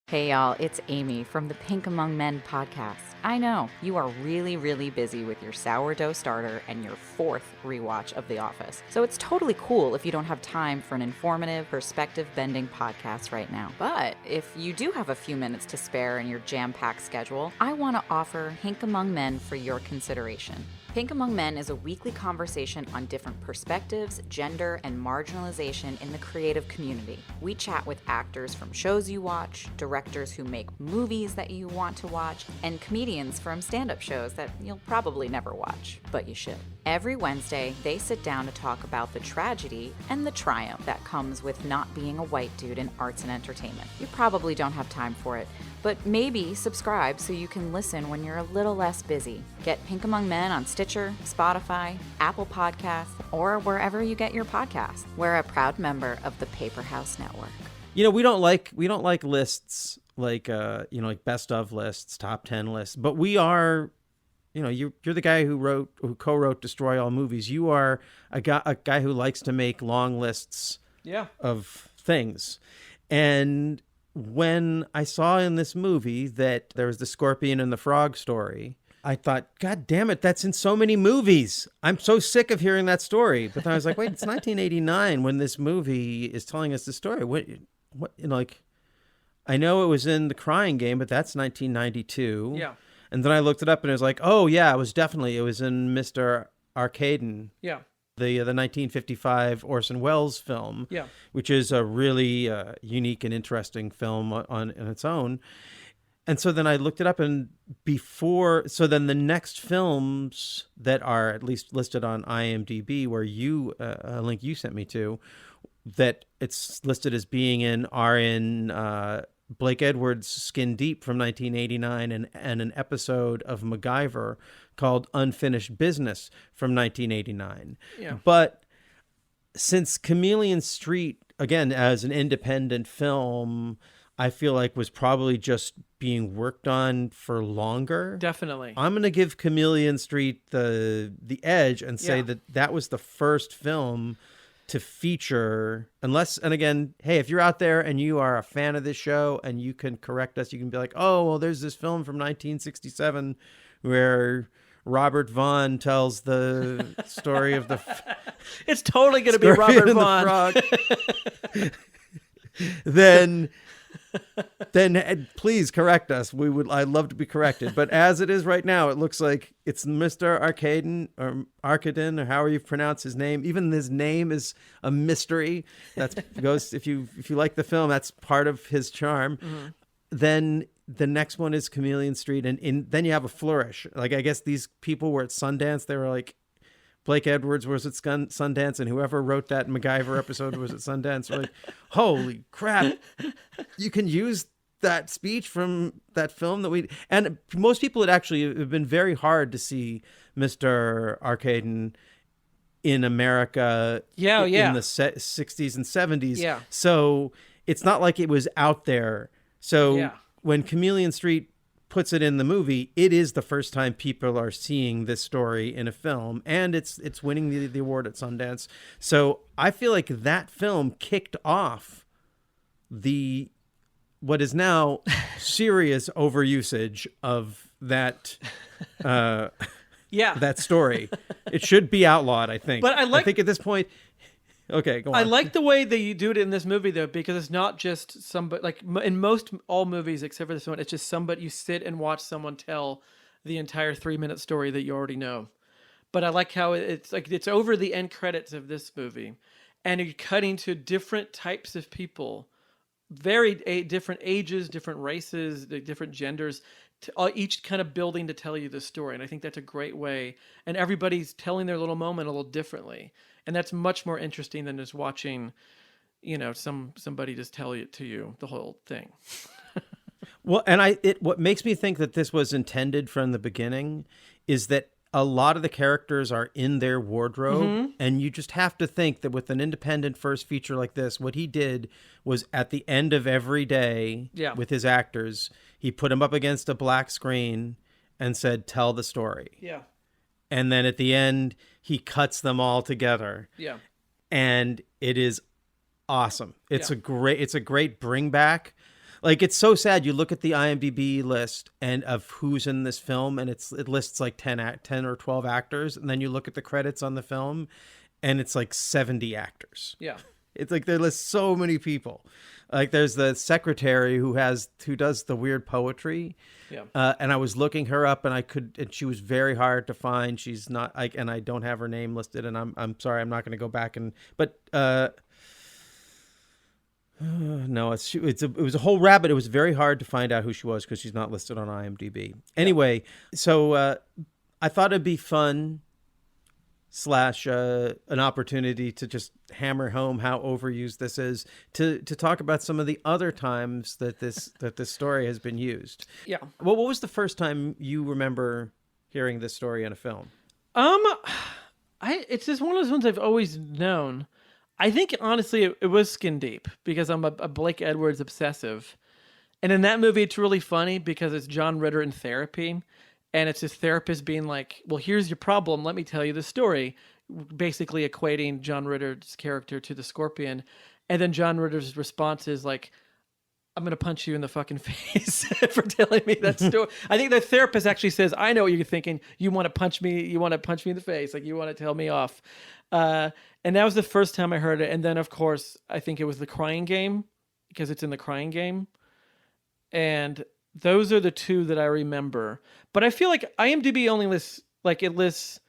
Hey y'all, it's Amy from the Pink Among Men podcast. I know, you are really, really busy with your sourdough starter and your 4th rewatch of The Office. So it's totally cool if you don't have time for an informative, perspective-bending podcast right now. But if you do have a few minutes to spare in your jam-packed schedule, I want to offer Pink Among Men for your consideration. Pink Among Men is a weekly conversation on different perspectives, gender, and marginalization in the creative community. We chat with actors from shows you watch, directors who make movies that you want to watch, and comedians from stand-up shows that you'll probably never watch, but you should. Every Wednesday, they sit down to talk about the tragedy and the triumph that comes with not being a white dude in arts and entertainment. You probably don't have time for it, but maybe subscribe so you can listen when you're a little less busy. Get Pink Among Men on Stitcher, Spotify, Apple Podcasts, or wherever you get your podcasts. We're a proud member of the Paper House Network. You know, we don't like lists like like best of lists, top 10 lists, but we are, you're the guy who co-wrote Destroy All Movies. You are a guy who likes to make long lists of things. And when I saw in this movie that there was the scorpion and the frog story, I thought, God damn it, that's in so many movies. I'm so sick of hearing that story. But then I was like, wait, it's 1989 when this movie is telling us the story. What I know it was in The Crying Game, but that's 1992. Yeah. And then I looked it up and it was like, oh yeah, it was in Mr. Arcaden. Yeah. The 1955 Orson Welles film, yeah, which is a really unique and interesting film on its own. And so then I looked it up, and then the next films that are at least listed on IMDb, where a link you sent me to, that it's listed as being in, are in Blake Edwards' Skin Deep from 1989 and an episode of MacGyver called Unfinished Business from 1989. Yeah. But since Chameleon Street, again, as an independent film, I feel like was probably just being worked on for longer. Definitely. I'm going to give Chameleon Street the edge and say that was the first film to feature, and again, hey, if you're out there and you are a fan of this show and you can correct us, you can be like, oh, well, there's this film from 1967 where Robert Vaughn tells the story of the... It's totally going to be Robert Vaughn. Then please correct us. I'd love to be corrected. But as it is right now, it looks like it's Mr. Arcaden, or however you pronounce his name. Even his name is a mystery. That goes, if you like the film, that's part of his charm. Mm-hmm. Then the next one is Chameleon Street, and then you have a flourish. Like, I guess these people were at Sundance. They were like, Blake Edwards was at Sundance, and whoever wrote that MacGyver episode was at Sundance. We're like, holy crap, you can use that speech from that film and most people, it actually have been very hard to see Mr. Arcaden in America in the 60s and 70s. Yeah. So it's not like it was out there. So when Chameleon Street puts it in the movie, it is the first time people are seeing this story in a film, and it's winning the award at Sundance. So I feel like that film kicked off what is now serious overusage of that that story. It should be outlawed, I think. But I think at this point. Okay, go on. I like the way that you do it in this movie, though, because it's not just somebody, like in all movies except for this one, it's just somebody, you sit and watch someone tell the entire 3-minute story that you already know. But I like how it's like, it's over the end credits of this movie, and you're cutting to different types of people, very different ages, different races, different genders, each kind of building to tell you the story. And I think that's a great way. And everybody's telling their little moment a little differently. And that's much more interesting than just watching, somebody just tell it to you, the whole thing. Well, and what makes me think that this was intended from the beginning is that a lot of the characters are in their wardrobe, Mm-hmm. and you just have to think that with an independent first feature like this, what he did was at the end of every day with his actors, he put them up against a black screen and said, tell the story. Yeah. And then at the end, he cuts them all together. Yeah. And it is awesome. It's a great bring back. Like, it's so sad. You look at the IMDb list and of who's in this film, and it lists like 10 or 12 actors, and then you look at the credits on the film, and it's like 70 actors. Yeah. It's like they list so many people. Like, there's the secretary who does the weird poetry. Yeah. And I was looking her up, and she was very hard to find. She's not and I don't have her name listed, and I'm sorry, I'm not going to go back but no, it was a whole rabbit. It was very hard to find out who she was because she's not listed on IMDb. Anyway, so I thought it'd be fun / an opportunity to just hammer home how overused this is, to talk about some of the other times that this story has been used. Yeah. Well, what was the first time you remember hearing this story in a film? It's just one of those ones I've always known. I think, honestly, it was Skin Deep, because I'm a Blake Edwards obsessive. And in that movie, it's really funny because it's John Ritter in therapy. And it's his therapist being like, well, here's your problem. Let me tell you the story. Basically equating John Ritter's character to the Scorpion. And then John Ritter's response is like, I'm going to punch you in the fucking face for telling me that story. I think the therapist actually says, I know what you're thinking. You want to punch me. You want to punch me in the face. Like, you want to tell me off. And that was the first time I heard it. And then, of course, I think it was The Crying Game, because it's in The Crying Game. And those are the two that I remember. But I feel like IMDb only lists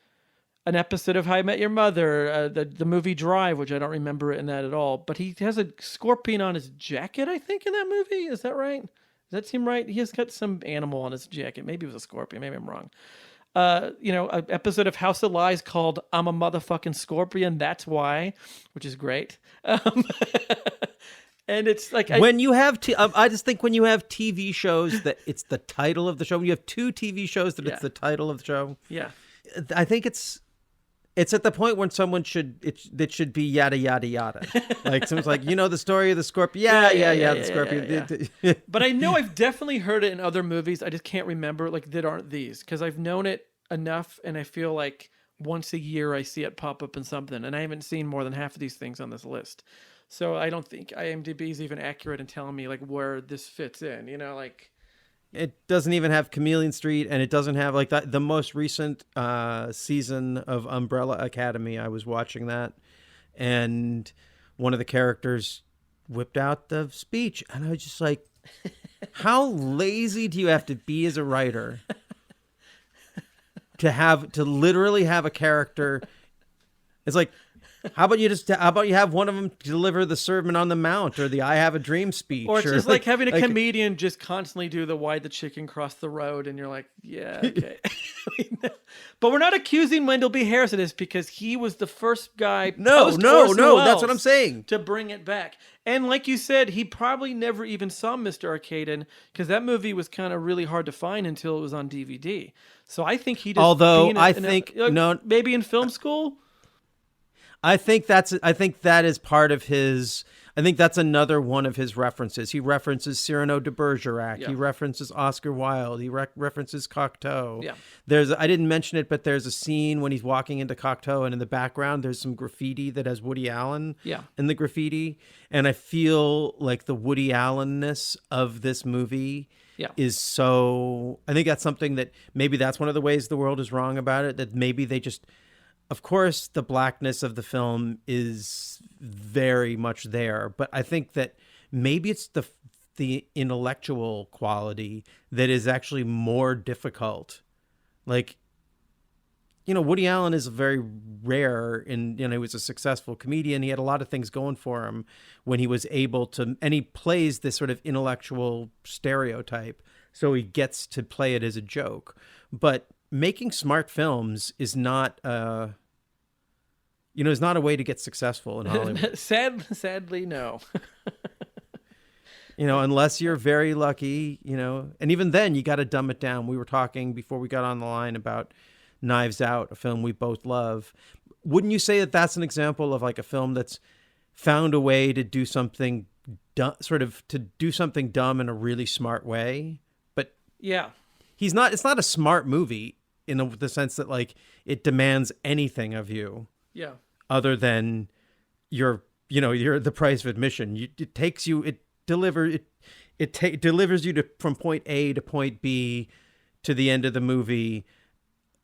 an episode of How I Met Your Mother, the movie Drive, which I don't remember in that at all. But he has a scorpion on his jacket, I think, in that movie. Is that right? Does that seem right? He has got some animal on his jacket. Maybe it was a scorpion. Maybe I'm wrong. An episode of House of Lies called I'm a Motherfucking Scorpion, That's Why, which is great. And it's like, when you have, I just think when you have TV shows that it's the title of the show, when you have two TV shows that it's the title of the show. Yeah. I think it's at the point when someone it should be yada, yada, yada. Like, someone's like, the story of the Scorpion. Yeah, the Scorpion. Yeah. But I know I've definitely heard it in other movies. I just can't remember, like, that aren't these, because I've known it enough, and I feel like once a year I see it pop up in something, and I haven't seen more than half of these things on this list. So I don't think IMDb is even accurate in telling me, like, where this fits in, like... It doesn't even have Chameleon Street, and it doesn't have, like, the most recent season of Umbrella Academy. I was watching that, and one of the characters whipped out the speech, and I was just like, how lazy do you have to be as a writer to literally have a character? It's like, how about you have one of them deliver the Sermon on the Mount or the I Have a Dream speech? Or it's just like having a comedian just constantly do the Why'd the Chicken Cross the Road, and you're like, yeah, okay. But we're not accusing Wendell B. Harris of this, because he was the first guy. No, that's what I'm saying. To bring it back. And like you said, he probably never even saw Mr. Arcaden, because that movie was kind of really hard to find until it was on DVD. So I think he just... maybe in film school... I think that is part of his. I think that's another one of his references. He references Cyrano de Bergerac. Yeah. He references Oscar Wilde. He references Cocteau. Yeah. I didn't mention it, but there's a scene when he's walking into Cocteau, and in the background there's some graffiti that has Woody Allen. Yeah. In the graffiti, and I feel like the Woody Allen-ness of this movie. Yeah. Is so. I think that's something that maybe that's one of the ways the world is wrong about it. That maybe they just. Of course, the blackness of the film is very much there, but I think that maybe it's the intellectual quality that is actually more difficult. Like, Woody Allen is very rare, and he was a successful comedian. He had a lot of things going for him when he was able to, and he plays this sort of intellectual stereotype, so he gets to play it as a joke. But making smart films is not is not a way to get successful in Hollywood. Sadly, no. Unless you're very lucky, and even then you got to dumb it down. We were talking before we got on the line about Knives Out, a film we both love. Wouldn't you say that that's an example of like a film that's found a way to do something dumb in a really smart way? But yeah. It's not a smart movie. the sense that like it demands anything of you. Yeah. Other than you're the price of admission. It delivers you from point A to point B to the end of the movie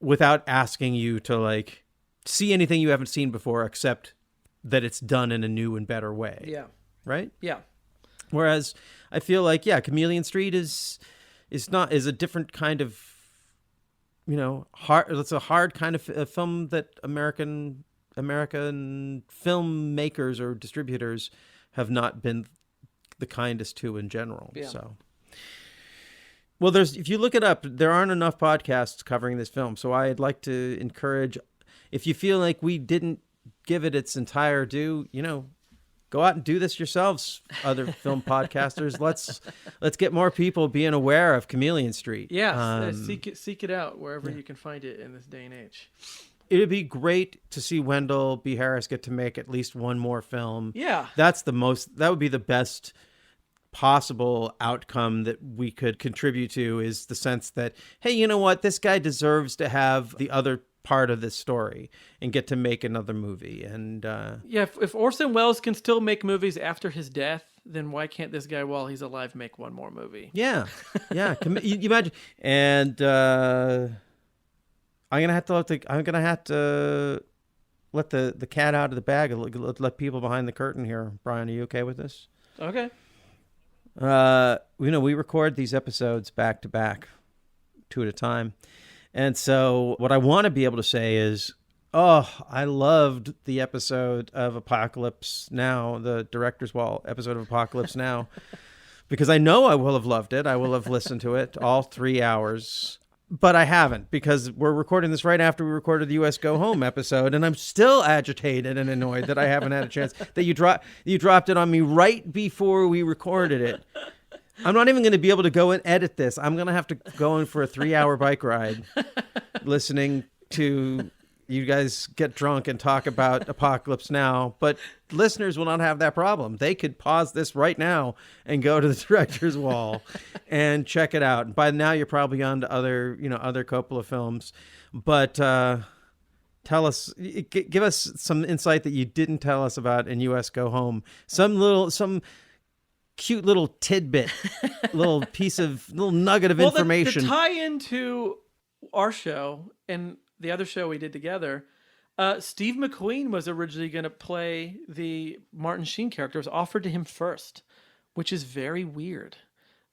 without asking you to like see anything you haven't seen before, except that it's done in a new and better way. Yeah. Right? Yeah. Whereas I feel like, Chameleon Street is a different kind of, hard. It's a hard kind of a film that American filmmakers or distributors have not been the kindest to in general. Yeah. So, well, if you look it up, there aren't enough podcasts covering this film. So I'd like to encourage, if you feel like we didn't give it its entire due, go out and do this yourselves, other film podcasters. Let's get more people being aware of Chameleon Street. Yeah, seek it out wherever you can find it in this day and age. It would be great to see Wendell B. Harris get to make at least one more film. Yeah. That would be the best possible outcome that we could contribute to, is the sense that, hey, you know what? This guy deserves to have the other part of this story and get to make another movie. And if Orson Welles can still make movies after his death, then why can't this guy, while he's alive, make one more movie? Yeah. You imagine. And I'm gonna have to let the cat out of the bag and let people behind the curtain here. Brian, are you okay with this? Okay. We record these episodes back to back, 2 at a time. And so what I want to be able to say is, I loved the episode of Apocalypse Now, the Director's Wall episode of Apocalypse Now, because I know I will have loved it. I will have listened to it all 3 hours, but I haven't, because we're recording this right after we recorded the US Go Home episode, and I'm still agitated and annoyed that I haven't had a chance, that you dropped it on me right before we recorded it. I'm not even going to be able to go and edit this. I'm going to have to go in for a 3-hour bike ride listening to you guys get drunk and talk about Apocalypse Now. But listeners will not have that problem. They could pause this right now and go to the Director's Wall and check it out. And by now you're probably on to other Coppola films. But tell us, give us some insight that you didn't tell us about in US Go Home. Some cute little tidbit, little nugget of information. The tie into our show and the other show we did together, Steve McQueen was originally going to play the Martin Sheen character. It was offered to him first, which is very weird.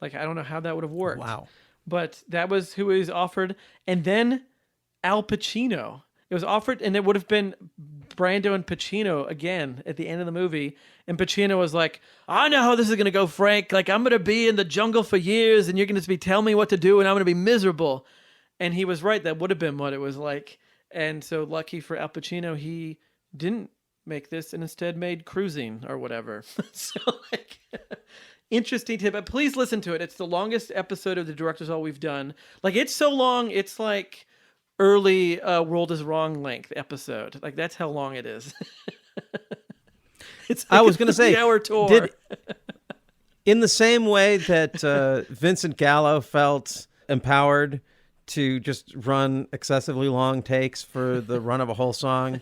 Like, I don't know how that would have worked. Wow. But that was who he was offered. And then Al Pacino. It was offered, and it would have been Brando and Pacino again at the end of the movie. And Pacino was like, I know how this is going to go, Frank. Like, I'm going to be in the jungle for years, and you're going to be telling me what to do, and I'm going to be miserable. And he was right. That would have been what it was like. And so lucky for Al Pacino, he didn't make this and instead made Cruising or whatever. So, like, interesting tip. But please listen to it. It's the longest episode of the Director's All we've done. Like, it's so long, it's like early World is Wrong length episode. Like, that's how long it is. It's like I was going to say, 3-hour tour. In the same way that Vincent Gallo felt empowered to just run excessively long takes for the run of a whole song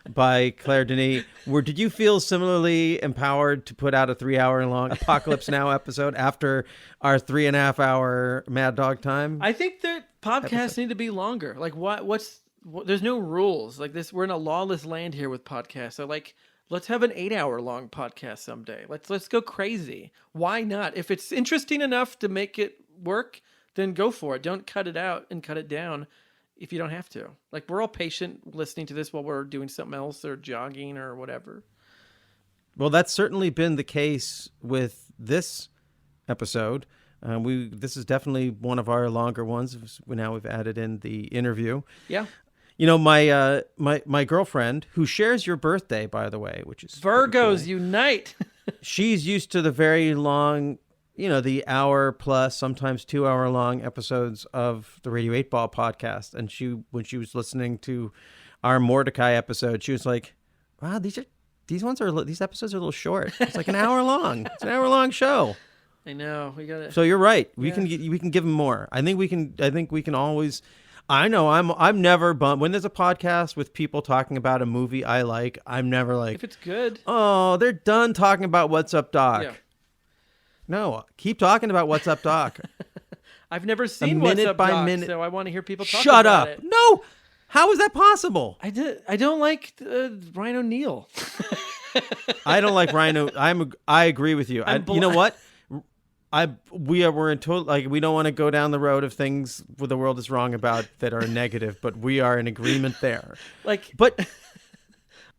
by Claire Denis, did you feel similarly empowered to put out a 3-hour long Apocalypse Now episode after our 3.5-hour Mad Dog time? I think that podcasts need to be longer. Like, there's no rules like this. We're in a lawless land here with podcasts. So, like, let's have an 8-hour long podcast someday. Let's go crazy. Why not? If it's interesting enough to make it work, then go for it. Don't cut it out and cut it down if you don't have to. Like, we're all patient listening to this while we're doing something else or jogging or whatever. Well, that's certainly been the case with this episode. This is definitely one of our longer ones. Now we've added in the interview. Yeah. You know, my girlfriend, who shares your birthday, by the way, which is Virgos unite. She's used to the very long, the hour plus, sometimes 2-hour long episodes of the Radio 8 Ball podcast. And when she was listening to our Mordecai episode, she was like, wow, these episodes are a little short. It's like an hour long. It's an hour-long show. I know. We got it. So you're right. We can give them more. I think we can always. I know I'm never bummed when there's a podcast with people talking about a movie I like. I'm never like, if it's good. Oh, they're done talking about What's Up, Doc. Yeah. No, keep talking about What's Up, Doc. I've never seen What's Up, Doc, so I want to hear people talk Shut about up. it. No. How is that possible? I don't like Ryan O'Neal. I don't like Ryan. I agree with you. You know what? We're in total, like, we don't want to go down the road of things where the world is wrong about that are negative, but we are in agreement there. But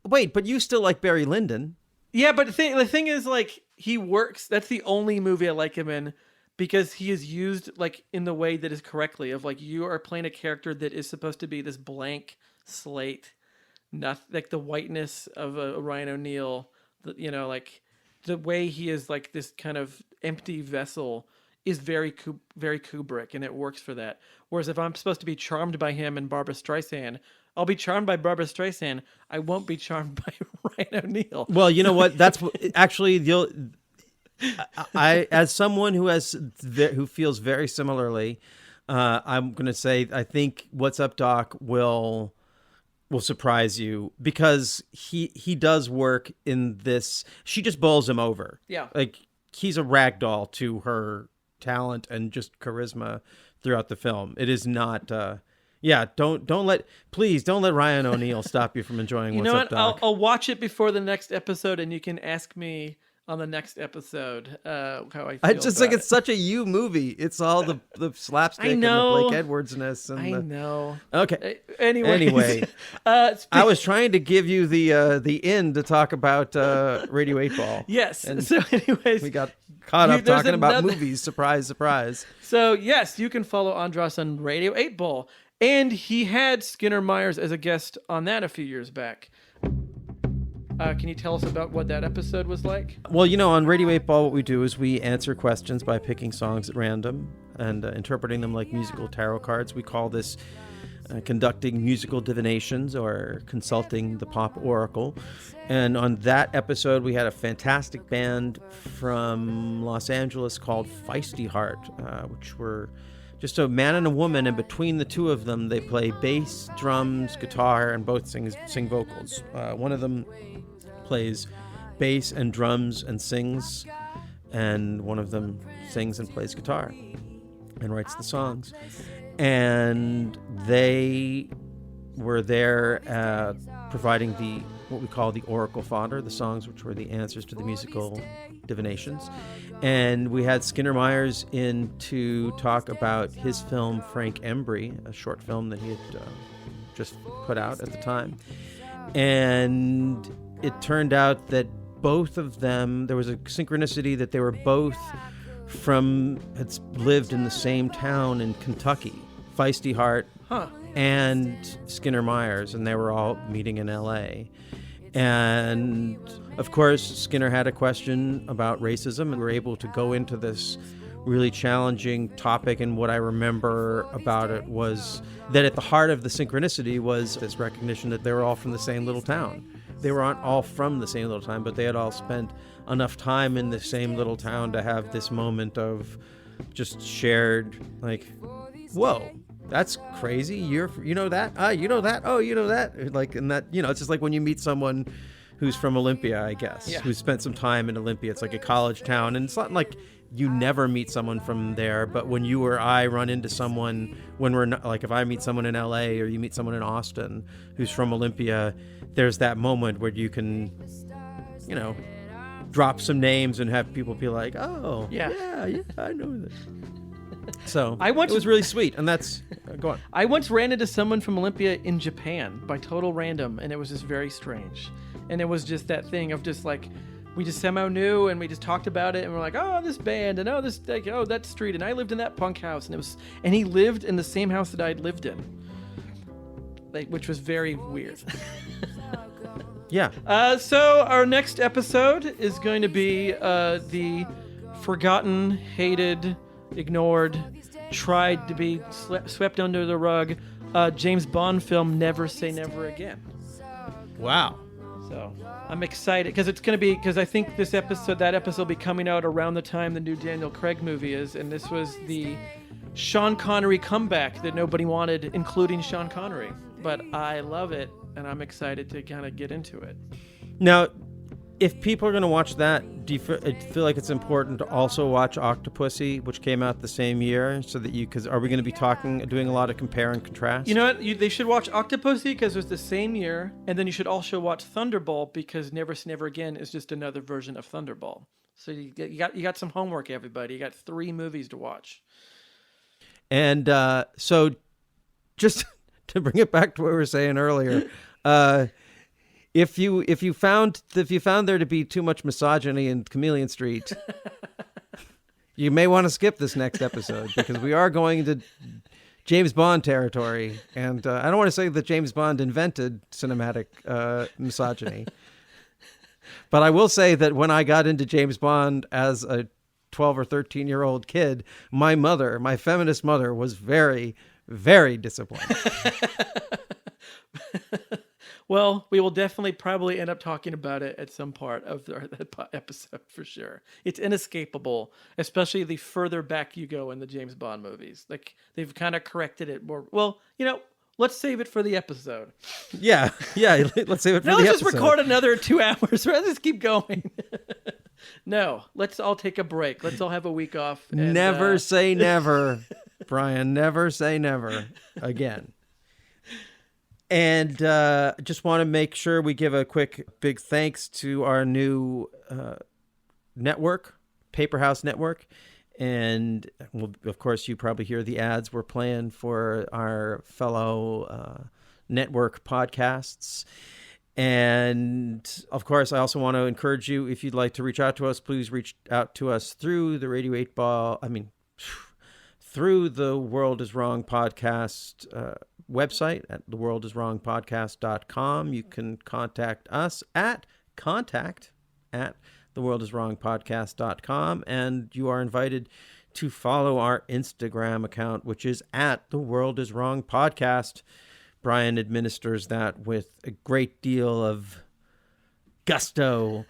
wait, but you still like Barry Lyndon? Yeah, but the thing is, like, he works. That's the only movie I like him in, because he is used like in the way that is correctly of like, you are playing a character that is supposed to be this blank slate, not like the whiteness of a Ryan O'Neal. You know, like the way he is like this kind of empty vessel is very Kubrick, and it works for that. Whereas if I'm supposed to be charmed by him and Barbra Streisand, I'll be charmed by Barbra Streisand. I won't be charmed by Ryan O'Neal. Well, you know what? That's actually I, as someone who feels very similarly, I'm going to say I think What's Up, Doc will surprise you, because he does work in this. She just bowls him over. Yeah, like he's a rag doll to her talent and just charisma throughout the film. It is not. Yeah, please don't let Ryan O'Neal stop you from enjoying What's Up, Doc. You know what? I'll watch it before the next episode, and you can ask me on the next episode how I feel. I just think it's such a you movie. It's all the slapstick and the Blake Edwards-ness. And I know. Okay. Anyway, I was trying to give you the in to talk about Radio 8 Ball. Yes. And so anyways, we got caught up talking about movies. Surprise, surprise. So yes, you can follow Andras on Radio 8 Ball. And he had Skinner Myers as a guest on that a few years back. Can you tell us about what that episode was like? Well, you know, on Radio 8 Ball, what we do is we answer questions by picking songs at random and interpreting them like musical tarot cards. We call this conducting musical divinations, or consulting the pop oracle. And on that episode, we had a fantastic band from Los Angeles called Feisty Heart, which were just a man and a woman, and between the two of them, they play bass, drums, guitar, and both sing vocals. One of them plays bass and drums and sings, and one of them sings and plays guitar and writes the songs. And they were there providing what we call the oracle fodder, the songs which were the answers to the musical divinations. And we had Skinner Myers in to talk about his film Frank Embry, a short film that he had just put out at the time. And it turned out that both of them, there was a synchronicity that they were both had lived in the same town in Kentucky, Feisty Heart and Skinner Myers, and they were all meeting in LA. And of course, Skinner had a question about racism, and we were able to go into this really challenging topic. And what I remember about it was that at the heart of the synchronicity was this recognition that they were all from the same little town. They weren't all from the same little town, but they had all spent enough time in the same little town to have this moment of just shared, like, whoa, that's crazy. You know that? You know that? Oh, you know that? Like, and that, you know, it's just like when you meet someone who's from Olympia, I guess, who spent some time in Olympia. It's like a college town, and it's not like you never meet someone from there, but when you or I run into someone, when we're not, like if I meet someone in LA or you meet someone in Austin who's from Olympia, there's that moment where you can, you know, drop some names and have people be like, oh, yeah, I know this. So it was really sweet, and that's go on. I once ran into someone from Olympia in Japan by total random, and it was just very strange. And it was just that thing of just like, we just somehow knew, and we just talked about it, and we're like, oh, this band, and oh, this, like, oh, that street, and I lived in that punk house, and he lived in the same house that I'd lived in, like, which was very weird. Yeah. So our next episode is going to be the forgotten, hated, ignored, tried to be swept under the rug James Bond film Never Say Never Again. Wow. So I'm excited because I think that episode will be coming out around the time the new Daniel Craig movie is, and this was the Sean Connery comeback that nobody wanted, including Sean Connery. But I love it, and I'm excited to kind of get into it. Now, if people are going to watch that, do you feel like it's important to also watch Octopussy, which came out the same year, so that because are we going to be doing a lot of compare and contrast? You know what? They should watch Octopussy because it was the same year, and then you should also watch Thunderball because Never Say Never Again is just another version of Thunderball. So you got some homework, everybody. You got 3 movies to watch. And so, just to bring it back to what we were saying earlier, if you found there to be too much misogyny in Chameleon Street, you may want to skip this next episode because we are going into James Bond territory, and I don't want to say that James Bond invented cinematic misogyny, but I will say that when I got into James Bond as a 12 or 13-year-old kid, my feminist mother was very, very disappointed. Well, we will definitely probably end up talking about it at some part of the episode for sure. It's inescapable, especially the further back you go in the James Bond movies. Like, they've kind of corrected it more. Well, let's save it for the episode. Yeah, let's save it for the episode. Let's just record another 2 hours. Let's just keep going. No, let's all take a break. Let's all have a week off. And, never say never, Brian. Never say never again. And just want to make sure we give a quick big thanks to our new network, Paper House Network. And well, of course, you probably hear the ads we're playing for our fellow network podcasts. And of course, I also want to encourage you, if you'd like to reach out to us, please reach out to us through the Radio 8 Ball. Through the World Is Wrong podcast website at theworldiswrongpodcast.com. You can contact us at contact@theworldiswrongpodcast.com, and you are invited to follow our Instagram account, which is at The World Is Wrong Podcast. Brian administers that with a great deal of gusto,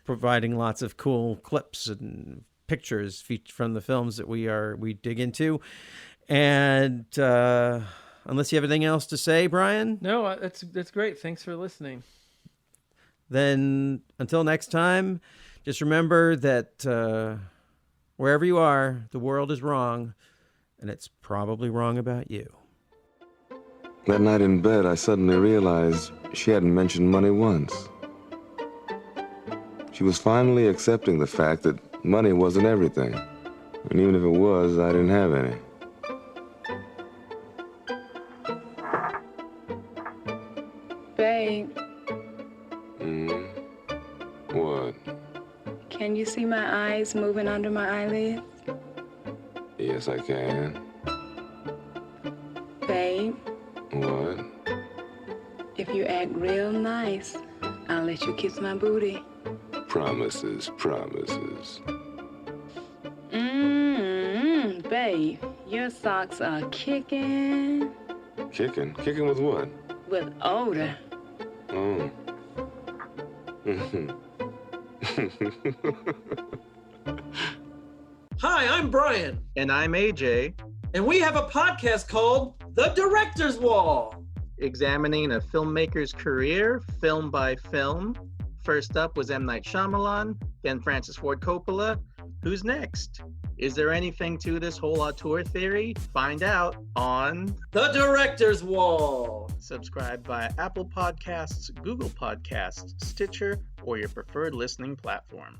providing lots of cool clips and pictures from the films that we dig into. And unless you have anything else to say, Brian? No, that's great. Thanks for listening. Then until next time, just remember that wherever you are, the world is wrong, and it's probably wrong about you. That night in bed, I suddenly realized she hadn't mentioned money once. She was finally accepting the fact that money wasn't everything. And even if it was, I didn't have any. Babe. What? Can you see my eyes moving under my eyelids? Yes, I can. Babe. What? If you act real nice, I'll let you kiss my booty. Promises, promises. Babe, your socks are kicking. Kicking? Kicking with what? With odor. Oh. Hi, I'm Brian. And I'm AJ. And we have a podcast called The Director's Wall, examining a filmmaker's career, film by film. First up was M. Night Shyamalan, then Francis Ford Coppola. Who's next? Is there anything to this whole auteur theory? Find out on The Director's Wall. Subscribe via Apple Podcasts, Google Podcasts, Stitcher, or your preferred listening platform.